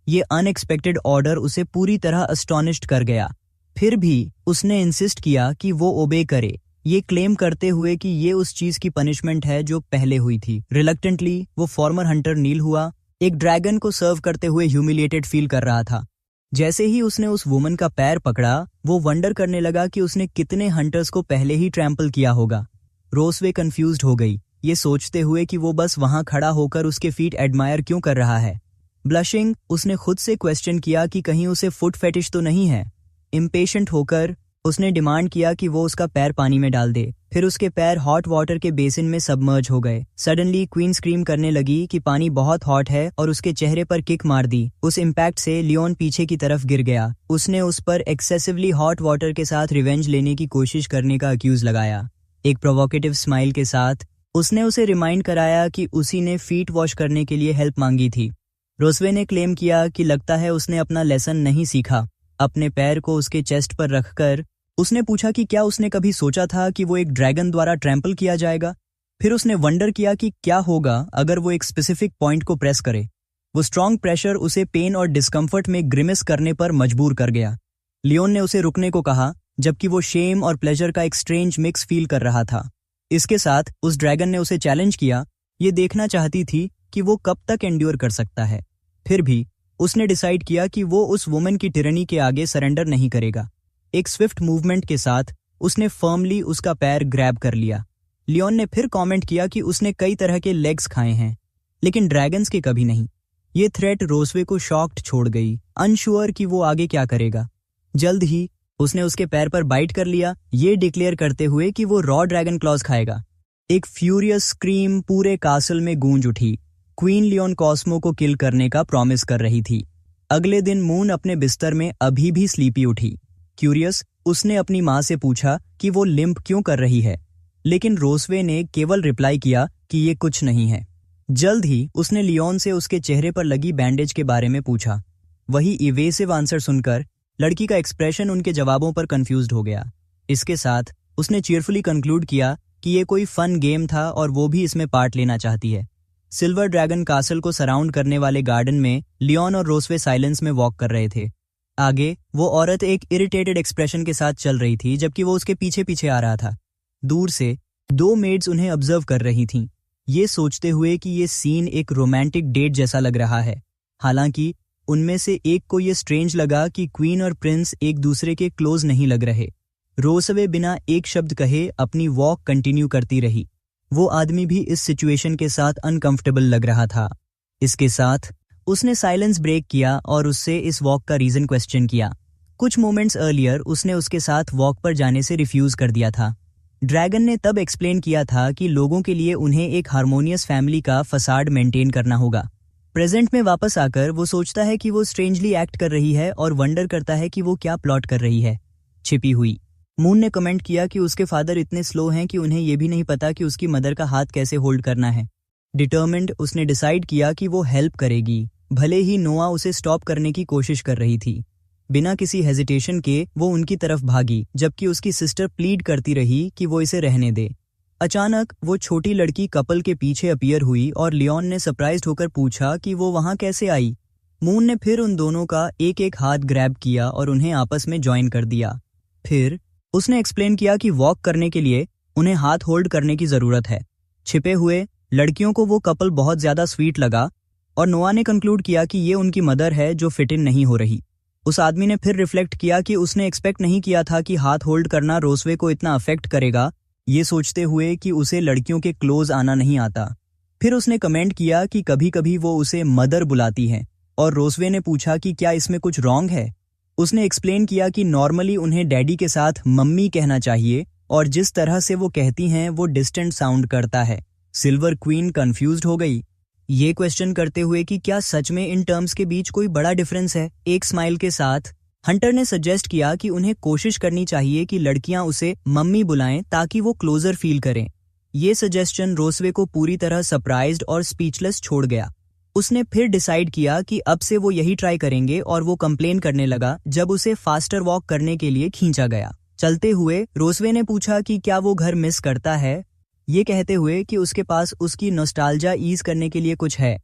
ये अनएक्सपेक्टेड ऑर्डर उसे पूरी तरह अस्टॉनिश्ड कर गया। फिर भी उसने इंसिस्ट किया कि वो ओबे करे, ये क्लेम करते हुए कि ये उस चीज की पनिशमेंट है जो पहले हुई थी। रिलक्टेंटली वो फॉर्मर हंटर नील हुआ, एक ड्रैगन को सर्व करते हुए ह्यूमिलिएटेड फील कर रहा था। जैसे ही उसने उस वुमन का पैर पकड़ा, वो वंडर करने लगा कि उसने कितने हंटर्स को पहले ही ट्रैम्पल किया होगा। रोसवे कंफ्यूज्ड हो गई, ये सोचते हुए कि वो बस वहां खड़ा होकर उसके फीट एडमायर क्यों कर रहा है। ब्लशिंग उसने खुद से क्वेश्चन किया कि कहीं उसे फुट फेटिश तो नहीं है। इम्पेशेंट होकर उसने डिमांड किया कि वो उसका पैर पानी में डाल दे। फिर उसके पैर हॉट वाटर के बेसिन में सबमर्ज हो गए। सडनली क्वीन स्क्रीम करने लगी कि पानी बहुत हॉट है और उसके चेहरे पर किक मार दी। उस इम्पैक्ट से लियोन पीछे की तरफ गिर गया। उसने उस पर एक्सेसिवली हॉट वाटर के साथ रिवेंज लेने की कोशिश करने का अक्यूज लगाया। एक प्रोवोकेटिव स्माइल के साथ उसने उसे रिमाइंड कराया कि उसी ने फीट वॉश करने के लिए हेल्प मांगी थी। रोसवे ने क्लेम किया कि लगता है उसने अपना लेसन नहीं सीखा। अपने पैर को उसके चेस्ट पर रखकर उसने पूछा कि क्या उसने कभी सोचा था कि वो एक ड्रैगन द्वारा ट्रैम्पल किया जाएगा। फिर उसने वंडर किया कि क्या होगा अगर वो एक स्पेसिफिक पॉइंट को प्रेस करे। वो स्ट्रॉन्ग प्रेशर उसे पेन और डिस्कम्फर्ट में ग्रिमिस करने पर मजबूर कर गया। लियोन ने उसे रुकने को कहा, जबकि वो शेम और प्लेजर का एक स्ट्रेंज मिक्स फील कर रहा था। इसके साथ उस ड्रैगन ने उसे चैलेंज किया, ये देखना चाहती थी कि वो कब तक एंड्योर कर सकता है। फिर भी उसने डिसाइड किया कि वो उस वुमन की टिरनी के आगे सरेंडर नहीं करेगा। एक स्विफ्ट मूवमेंट के साथ उसने फर्मली उसका पैर ग्रैब कर लिया। लियोन ने फिर कमेंट किया कि उसने कई तरह के लेग्स खाए हैं, लेकिन ड्रैगन्स के कभी नहीं। ये थ्रेट रोसवे को शॉक्ड छोड़ गई, अनश्योर कि वो आगे क्या करेगा। जल्द ही उसने उसके पैर पर बाइट कर लिया, ये डिक्लेयर करते हुए कि वो रॉ ड्रैगन क्लॉज खाएगा। एक फ्यूरियस स्क्रीम पूरे कासल में गूंज उठी। क्वीन लियोन कॉस्मो को किल करने का प्रॉमिस कर रही थी। अगले दिन मून अपने बिस्तर में अभी भी स्लीपी उठी। क्यूरियस उसने अपनी माँ से पूछा कि वो लिम्प क्यों कर रही है, लेकिन रोसवे ने केवल रिप्लाई किया कि ये कुछ नहीं है। जल्द ही उसने लियोन से उसके चेहरे पर लगी बैंडेज के बारे में पूछा। वही इवेसिव आंसर सुनकर लड़की का एक्सप्रेशन उनके जवाबों पर कंफ्यूज्ड हो गया। इसके साथ उसने चीयरफुली कंक्लूड किया कि ये कोई फन गेम था और वो भी इसमें पार्ट लेना चाहती है। सिल्वर ड्रैगन कासल को सराउंड करने वाले गार्डन में लियोन और रोसवे साइलेंस में वॉक कर रहे थे। आगे वो औरत एक इरिटेटेड एक्सप्रेशन के साथ चल रही थी, जबकि वो उसके पीछे पीछे आ रहा था। दूर से 2 मेड्स उन्हें ऑब्जर्व कर रही थीं, ये सोचते हुए कि ये सीन एक रोमांटिक डेट जैसा लग रहा है। हालांकि उनमें से एक को ये स्ट्रेंज लगा कि क्वीन और प्रिंस एक दूसरे के क्लोज नहीं लग रहे। रोसवे बिना एक शब्द कहे अपनी वॉक कंटिन्यू करती रही। वो आदमी भी इस सिचुएशन के साथ अनकंफर्टेबल लग रहा था। इसके साथ उसने साइलेंस ब्रेक किया और उससे इस वॉक का रीजन क्वेश्चन किया। कुछ मोमेंट्स अर्लियर उसने उसके साथ वॉक पर जाने से रिफ्यूज कर दिया था। ड्रैगन ने तब एक्सप्लेन किया था कि लोगों के लिए उन्हें एक हार्मोनियस फैमिली का फसाड मेंटेन करना होगा। प्रेजेंट में वापस आकर वो सोचता है कि वो स्ट्रेंजली एक्ट कर रही है और वंडर करता है कि वो क्या प्लॉट कर रही है। छिपी हुई। मून ने कमेंट किया कि उसके फादर इतने स्लो हैं कि उन्हें ये भी नहीं पता कि उसकी मदर का हाथ कैसे होल्ड करना है। डिटर्मिन्ड उसने डिसाइड किया कि वो हेल्प करेगी, भले ही नोआ उसे स्टॉप करने की कोशिश कर रही थी। बिना किसी हेजिटेशन के वो उनकी तरफ भागी, जबकि उसकी सिस्टर प्लीड करती रही कि वो इसे रहने दे। अचानक वो छोटी लड़की कपल के पीछे अपीयर हुई और लियोन ने सरप्राइज्ड होकर पूछा कि वो वहां कैसे आई। मून ने फिर उन दोनों का एक एक हाथ ग्रैब किया और उन्हें आपस में ज्वाइन कर दिया। फिर उसने एक्सप्लेन किया कि वॉक करने के लिए उन्हें हाथ होल्ड करने की जरूरत है। छिपे हुए लड़कियों को वो कपल बहुत ज्यादा स्वीट लगा और नोआ ने कंक्लूड किया कि ये उनकी मदर है जो फिट इन नहीं हो रही। उस आदमी ने फिर रिफ्लेक्ट किया कि उसने एक्सपेक्ट नहीं किया था कि हाथ होल्ड करना रोसवे को इतना अफेक्ट करेगा, ये सोचते हुए कि उसे लड़कियों के क्लोज आना नहीं आता। फिर उसने कमेंट किया कि कभी कभी वो उसे मदर बुलाती हैं और रोसवे ने पूछा कि क्या इसमें कुछ रॉन्ग है। उसने एक्सप्लेन किया कि नॉर्मली उन्हें डैडी के साथ मम्मी कहना चाहिए और जिस तरह से वो कहती हैं वो डिस्टेंट साउंड करता है। सिल्वर क्वीन कंफ्यूज्ड हो गई, ये क्वेश्चन करते हुए कि क्या सच में इन टर्म्स के बीच कोई बड़ा डिफरेंस है। एक स्माइल के साथ हंटर ने सजेस्ट किया कि उन्हें कोशिश करनी चाहिए कि लड़कियां उसे मम्मी बुलाएं ताकि वो क्लोजर फील करें। ये सजेशन रोसवे को पूरी तरह सरप्राइज्ड और स्पीचलेस छोड़ गया। उसने फिर डिसाइड किया कि अब से वो यही ट्राई करेंगे और वो कंप्लेन करने लगा जब उसे फास्टर वॉक करने के लिए खींचा गया। चलते हुए रोसवे ने पूछा कि क्या वो घर मिस करता है, ये कहते हुए कि उसके पास उसकी नॉस्टैल्जिया ईज करने के लिए कुछ है।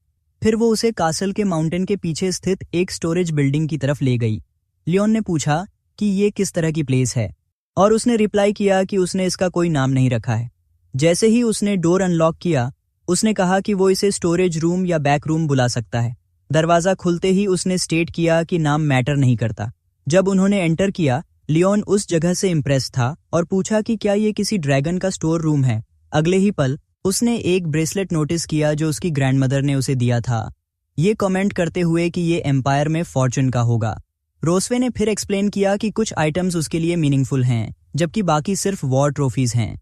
फिर वो उसे कासल के माउंटेन के पीछे स्थित एक स्टोरेज बिल्डिंग की तरफ ले गई। लियोन ने पूछा कि ये किस तरह की प्लेस है और उसने रिप्लाई किया कि उसने इसका कोई नाम नहीं रखा है। जैसे ही उसने डोर अनलॉक किया, उसने कहा कि वो इसे स्टोरेज रूम या बैक रूम बुला सकता है। दरवाजा खुलते ही उसने स्टेट किया कि नाम मैटर नहीं करता। जब उन्होंने एंटर किया, लियोन उस जगह से इम्प्रेस था और पूछा कि क्या ये किसी ड्रैगन का स्टोर रूम है। अगले ही पल उसने एक ब्रेसलेट नोटिस किया जो उसकी ग्रैंडमदर ने उसे दिया था, ये कमेंट करते हुए कि ये एम्पायर में फॉर्चून का होगा। रोसवे ने फिर एक्सप्लेन किया कि कुछ आइटम्स उसके लिए मीनिंगफुल हैं जबकि बाकी सिर्फ वॉर ट्रॉफीज हैं।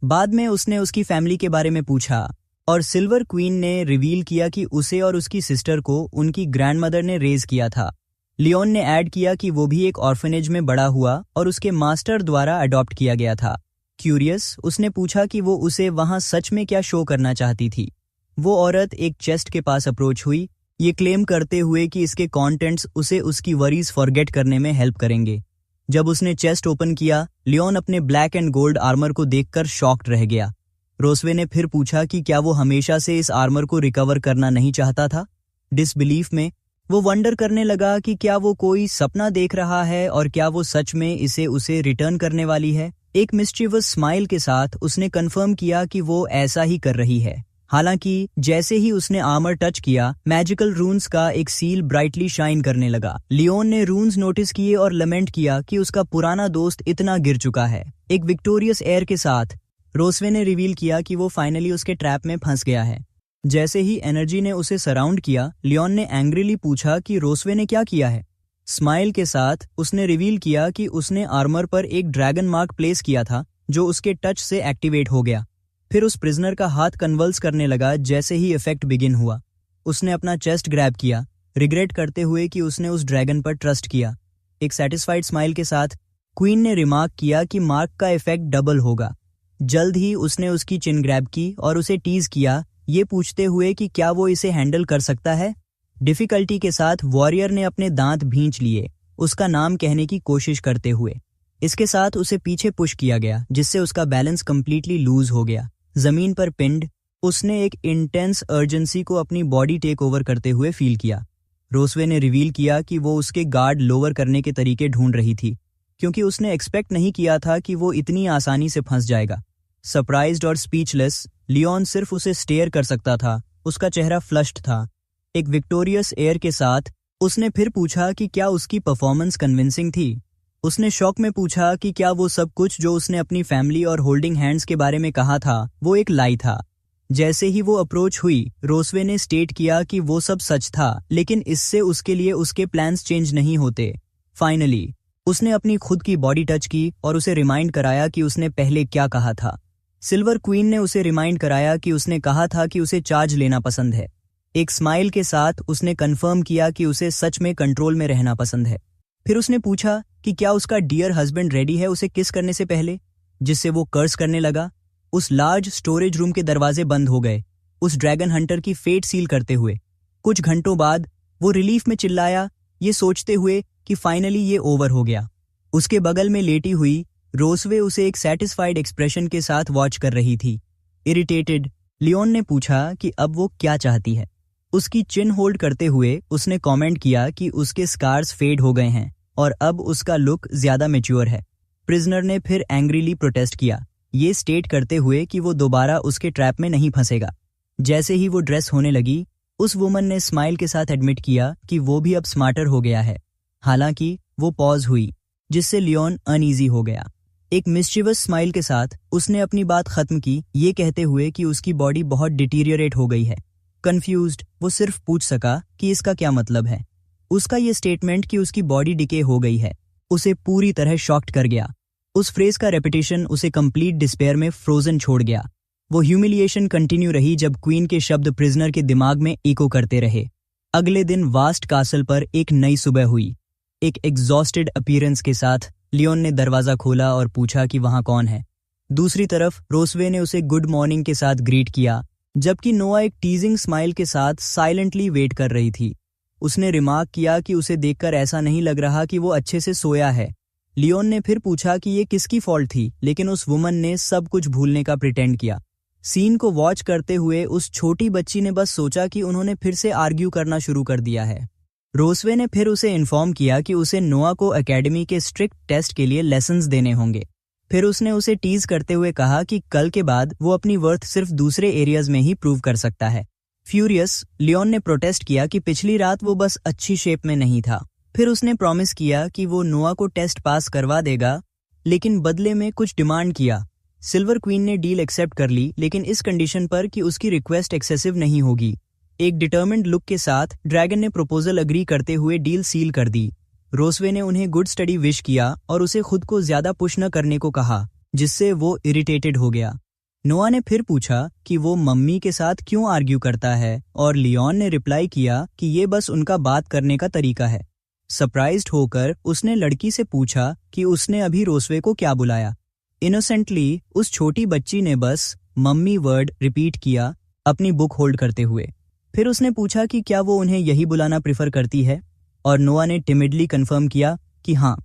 बाद में उसने उसकी फैमिली के बारे में पूछा और सिल्वर क्वीन ने रिवील किया कि उसे और उसकी सिस्टर को उनकी ग्रैंडमदर ने रेज किया था। लियोन ने ऐड किया कि वो भी एक ऑर्फनेज में बड़ा हुआ और उसके मास्टर द्वारा अडॉप्ट किया गया था। क्यूरियस, उसने पूछा कि वो उसे वहां सच में क्या शो करना चाहती थी। वो औरत एक चेस्ट के पास अप्रोच हुई, ये क्लेम करते हुए कि इसके कंटेंट्स उसे उसकी वरीज फॉरगेट करने में हेल्प करेंगे। जब उसने चेस्ट ओपन किया, लियोन अपने ब्लैक एंड गोल्ड आर्मर को देखकर शॉक्ड रह गया। रोसवे ने फिर पूछा कि क्या वो हमेशा से इस आर्मर को रिकवर करना नहीं चाहता था। डिसबिलीफ में वो वंडर करने लगा कि क्या वो कोई सपना देख रहा है और क्या वो सच में इसे उसे रिटर्न करने वाली है। एक मिस्चीवस स्माइल के साथ उसने कंफर्म किया कि वो ऐसा ही कर रही है। हालांकि जैसे ही उसने आर्मर टच किया, मैजिकल रून्स का एक सील ब्राइटली शाइन करने लगा। लियोन ने रून्स नोटिस किए और लमेंट किया कि उसका पुराना दोस्त इतना गिर चुका है। एक विक्टोरियस एयर के साथ रोसवे ने रिवील किया कि वो फाइनली उसके ट्रैप में फंस गया है। जैसे ही एनर्जी ने उसे सराउंड किया, लियोन ने एंग्रीली पूछा कि रोसवे ने क्या किया है। स्माइल के साथ उसने रिवील किया कि उसने आर्मर पर एक ड्रैगन मार्क प्लेस किया था जो उसके टच से एक्टिवेट हो गया। फिर उस प्रिजनर का हाथ कन्वल्स करने लगा जैसे ही इफेक्ट बिगिन हुआ। उसने अपना चेस्ट ग्रैब किया, रिग्रेट करते हुए कि उसने उस ड्रैगन पर ट्रस्ट किया। एक सेटिस्फाइड स्माइल के साथ क्वीन ने रिमार्क किया कि मार्क का इफेक्ट डबल होगा। जल्द ही उसने उसकी चिन ग्रैब की और उसे टीज किया, ये पूछते हुए कि क्या वो इसे हैंडल कर सकता है। डिफिकल्टी के साथ वॉरियर ने अपने दांत भींच लिए, उसका नाम कहने की कोशिश करते हुए। इसके साथ उसे पीछे पुश किया गया जिससे उसका बैलेंस कंप्लीटली लूज हो गया। जमीन पर पिंड, उसने एक इंटेंस अर्जेंसी को अपनी बॉडी टेक ओवर करते हुए फील किया। रोसवे ने रिवील किया कि वो उसके गार्ड लोअर करने के तरीके ढूंढ रही थी क्योंकि उसने एक्सपेक्ट नहीं किया था कि वो इतनी आसानी से फंस जाएगा। सरप्राइज्ड और स्पीचलेस, लियोन सिर्फ उसे स्टेयर कर सकता था। उसका चेहरा फ्लश्ड था। एक विक्टोरियस एयर के साथ उसने फिर पूछा कि क्या उसकी परफॉर्मेंस कन्विंसिंग थी। उसने शॉक में पूछा कि क्या वो सब कुछ जो उसने अपनी फैमिली और होल्डिंग हैंड्स के बारे में कहा था वो एक लाई था। जैसे ही वो अप्रोच हुई, रोसवे ने स्टेट किया कि वो सब सच था, लेकिन इससे उसके लिए उसके प्लान्स चेंज नहीं होते। फाइनली उसने अपनी खुद की बॉडी टच की और उसे रिमाइंड कराया कि उसने पहले क्या कहा था। सिल्वर क्वीन ने उसे रिमाइंड कराया कि उसने कहा था कि उसे चार्ज लेना पसंद है। एक स्माइल के साथ उसने कंफर्म किया कि उसे सच में कंट्रोल में रहना पसंद है। फिर उसने पूछा कि क्या उसका डियर हस्बैंड रेडी है उसे किस करने से पहले, जिससे वो कर्स करने लगा। उस लार्ज स्टोरेज रूम के दरवाजे बंद हो गए, उस ड्रैगन हंटर की फेट सील करते हुए। कुछ घंटों बाद वो रिलीफ में चिल्लाया, ये सोचते हुए कि फाइनली ये ओवर हो गया। उसके बगल में लेटी हुई रोसवे उसे एक सैटिस्फाइड एक्सप्रेशन के साथ वॉच कर रही थी। इरिटेटेड, लियोन ने पूछा कि अब वो क्या चाहती है। उसकी चिन होल्ड करते हुए उसने कमेंट किया कि उसके स्कार्स फेड हो गए हैं और अब उसका लुक ज्यादा मैच्योर है। प्रिजनर ने फिर एंग्रीली प्रोटेस्ट किया, ये स्टेट करते हुए कि वो दोबारा उसके ट्रैप में नहीं फंसेगा। जैसे ही वो ड्रेस होने लगी, उस वुमन ने स्माइल के साथ एडमिट किया कि वो भी अब स्मार्टर हो गया है। हालांकि वो पॉज हुई, जिससे लियोन अनईजी हो गया। एक मिस्चिवस स्माइल के साथ उसने अपनी बात खत्म की, ये कहते हुए कि उसकी बॉडी बहुत डिटीरियरेट हो गई है। कंफ्यूज्ड, वो सिर्फ पूछ सका कि इसका क्या मतलब है। उसका ये स्टेटमेंट कि उसकी बॉडी डिके हो गई है उसे पूरी तरह शॉक्ड कर गया। उस फ्रेज का रेपिटेशन उसे कंप्लीट डिस्पेयर में फ्रोजन छोड़ गया। वो ह्यूमिलिएशन कंटिन्यू रही जब क्वीन के शब्द प्रिजनर के दिमाग में इको करते रहे। अगले दिन वास्ट कासल पर एक नई सुबह हुई। एक एग्जॉस्टेड अपीयरेंस के साथ लियोन ने दरवाजा खोला और पूछा कि वहां कौन है। दूसरी तरफ रोसवे ने उसे गुड मॉर्निंग के साथ ग्रीट किया, जबकि नोआ एक टीजिंग स्माइल के साथ साइलेंटली वेट कर रही थी। उसने रिमार्क किया कि उसे देखकर ऐसा नहीं लग रहा कि वो अच्छे से सोया है। लियोन ने फिर पूछा कि ये किसकी फॉल्ट थी, लेकिन उस वुमन ने सब कुछ भूलने का प्रिटेंड किया। सीन को वॉच करते हुए उस छोटी बच्ची ने बस सोचा कि उन्होंने फिर से आर्ग्यू करना शुरू कर दिया है। रोसवे ने फिर उसे इन्फॉर्म किया कि उसे नोआ को एकेडमी के स्ट्रिक्ट टेस्ट के लिए लेसन्स देने होंगे। फिर उसने उसे टीज करते हुए कहा कि कल के बाद वो अपनी वर्थ सिर्फ दूसरे एरियाज में ही प्रूव कर सकता है। फ्यूरियस, लियोन ने प्रोटेस्ट किया कि पिछली रात वो बस अच्छी शेप में नहीं था। फिर उसने प्रॉमिस किया कि वो नोआ को टेस्ट पास करवा देगा, लेकिन बदले में कुछ डिमांड किया। सिल्वर क्वीन ने डील एक्सेप्ट कर ली, लेकिन इस कंडीशन पर कि उसकी रिक्वेस्ट एक्सेसिव नहीं होगी। एक डिटर्मिन्ड लुक के साथ ड्रैगन ने प्रपोजल अग्री करते हुए डील सील कर दी। रोसवे ने उन्हें गुड स्टडी विश किया और उसे खुद को ज्यादा पुश न करने को कहा, जिससे वो इरिटेटेड हो गया। नोआ ने फिर पूछा कि वो मम्मी के साथ क्यों आर्ग्यू करता है, और लियोन ने रिप्लाई किया कि ये बस उनका बात करने का तरीका है। सरप्राइज्ड होकर उसने लड़की से पूछा कि उसने अभी रोसवे को क्या बुलाया। इनोसेंटली उस छोटी बच्ची ने बस मम्मी वर्ड रिपीट किया, अपनी बुक होल्ड करते हुए। फिर उसने पूछा कि क्या वो उन्हें यही बुलाना प्रिफर करती है, और नोआ ने टिमिडली कंफर्म किया कि हाँ।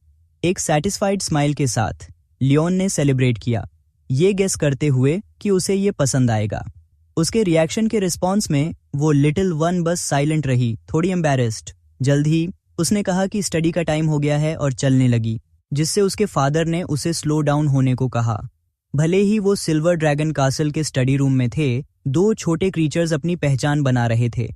एक सैटिस्फाइड स्माइल के साथ लियोन ने सेलिब्रेट किया, ये गेस करते हुए कि उसे ये पसंद आएगा। उसके रिएक्शन के रिस्पॉन्स में वो लिटिल वन बस साइलेंट रही, थोड़ी एम्बैरेस्ड। जल्द ही उसने कहा कि स्टडी का टाइम हो गया है और चलने लगी, जिससे उसके फादर ने उसे स्लो डाउन होने को कहा। भले ही वो सिल्वर ड्रैगन कासल के स्टडी रूम में थे, दो छोटे क्रीचर्स अपनी पहचान बना रहे थे।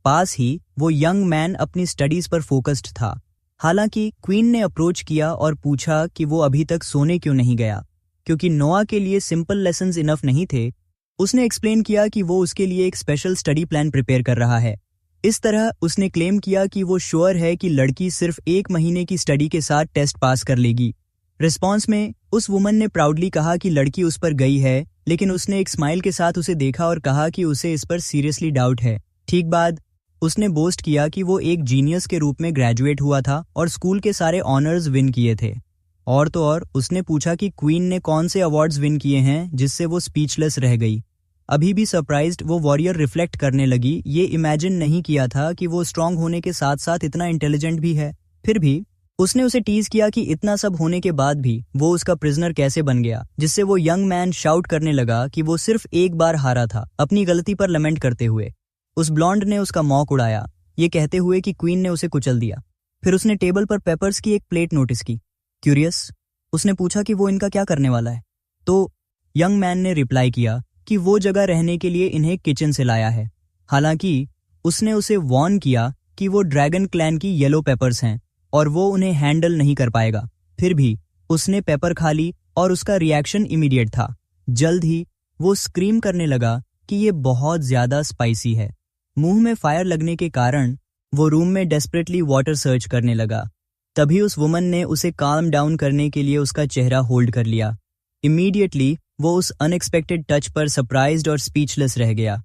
पास ही वो यंग मैन अपनी स्टडीज पर फोकस्ड था। हालांकि क्वीन ने अप्रोच किया और पूछा कि वो अभी तक सोने क्यों नहीं गया, क्योंकि नोआ के लिए सिंपल लेसन्स इनफ नहीं थे। उसने एक्सप्लेन किया कि वो उसके लिए एक स्पेशल स्टडी प्लान प्रिपेयर कर रहा है। इस तरह उसने क्लेम किया कि वो श्योर है कि लड़की सिर्फ 1 महीने की स्टडी के साथ टेस्ट पास कर लेगी। रिस्पॉन्स में उस वुमन ने प्राउडली कहा कि लड़की उस पर गई है, लेकिन उसने एक स्माइल के साथ उसे देखा और कहा कि उसे इस पर सीरियसली डाउट है। ठीक बाद उसने बोस्ट किया कि वो एक जीनियस के रूप में ग्रेजुएट हुआ था और स्कूल के सारे ऑनर्स विन किए थे। और तो और उसने पूछा कि क्वीन ने कौन से अवार्ड्स विन किए हैं, जिससे वो स्पीचलेस रह गई। अभी भी सरप्राइज्ड वो वॉरियर रिफ्लेक्ट करने लगी, ये इमेजिन नहीं किया था कि वो स्ट्रांग होने के साथ साथ इतना इंटेलिजेंट भी है। फिर भी उसने उसे टीज किया कि इतना सब होने के बाद भी वो उसका प्रिजनर कैसे बन गया, जिससे वो यंग मैन शाउट करने लगा कि वो सिर्फ एक बार हारा था, अपनी गलती पर लमेंट करते हुए। उस ब्लॉन्ड ने उसका मौक उड़ाया, ये कहते हुए कि क्वीन ने उसे कुचल दिया। फिर उसने टेबल पर पेपर्स की एक प्लेट नोटिस की। क्यूरियस, उसने पूछा कि वो इनका क्या करने वाला है, तो यंग मैन ने रिप्लाई किया कि वो जगह रहने के लिए इन्हें किचन से लाया है। हालांकि उसने उसे वार्न किया कि वो ड्रैगन क्लैन की येलो पेपर्स हैं और वो उन्हें हैंडल नहीं कर पाएगा। फिर भी उसने पेपर खा ली और उसका रिएक्शन इमीडिएट था। जल्द ही वो स्क्रीम करने लगा कि ये बहुत ज्यादा स्पाइसी है। मुंह में फायर लगने के कारण वो रूम में डेस्परेटली वाटर सर्च करने लगा। तभी उस वुमन ने उसे काम डाउन करने के लिए उसका चेहरा होल्ड कर लिया। इमीडिएटली वो उस अनएक्सपेक्टेड टच पर सरप्राइज्ड और स्पीचलेस रह गया।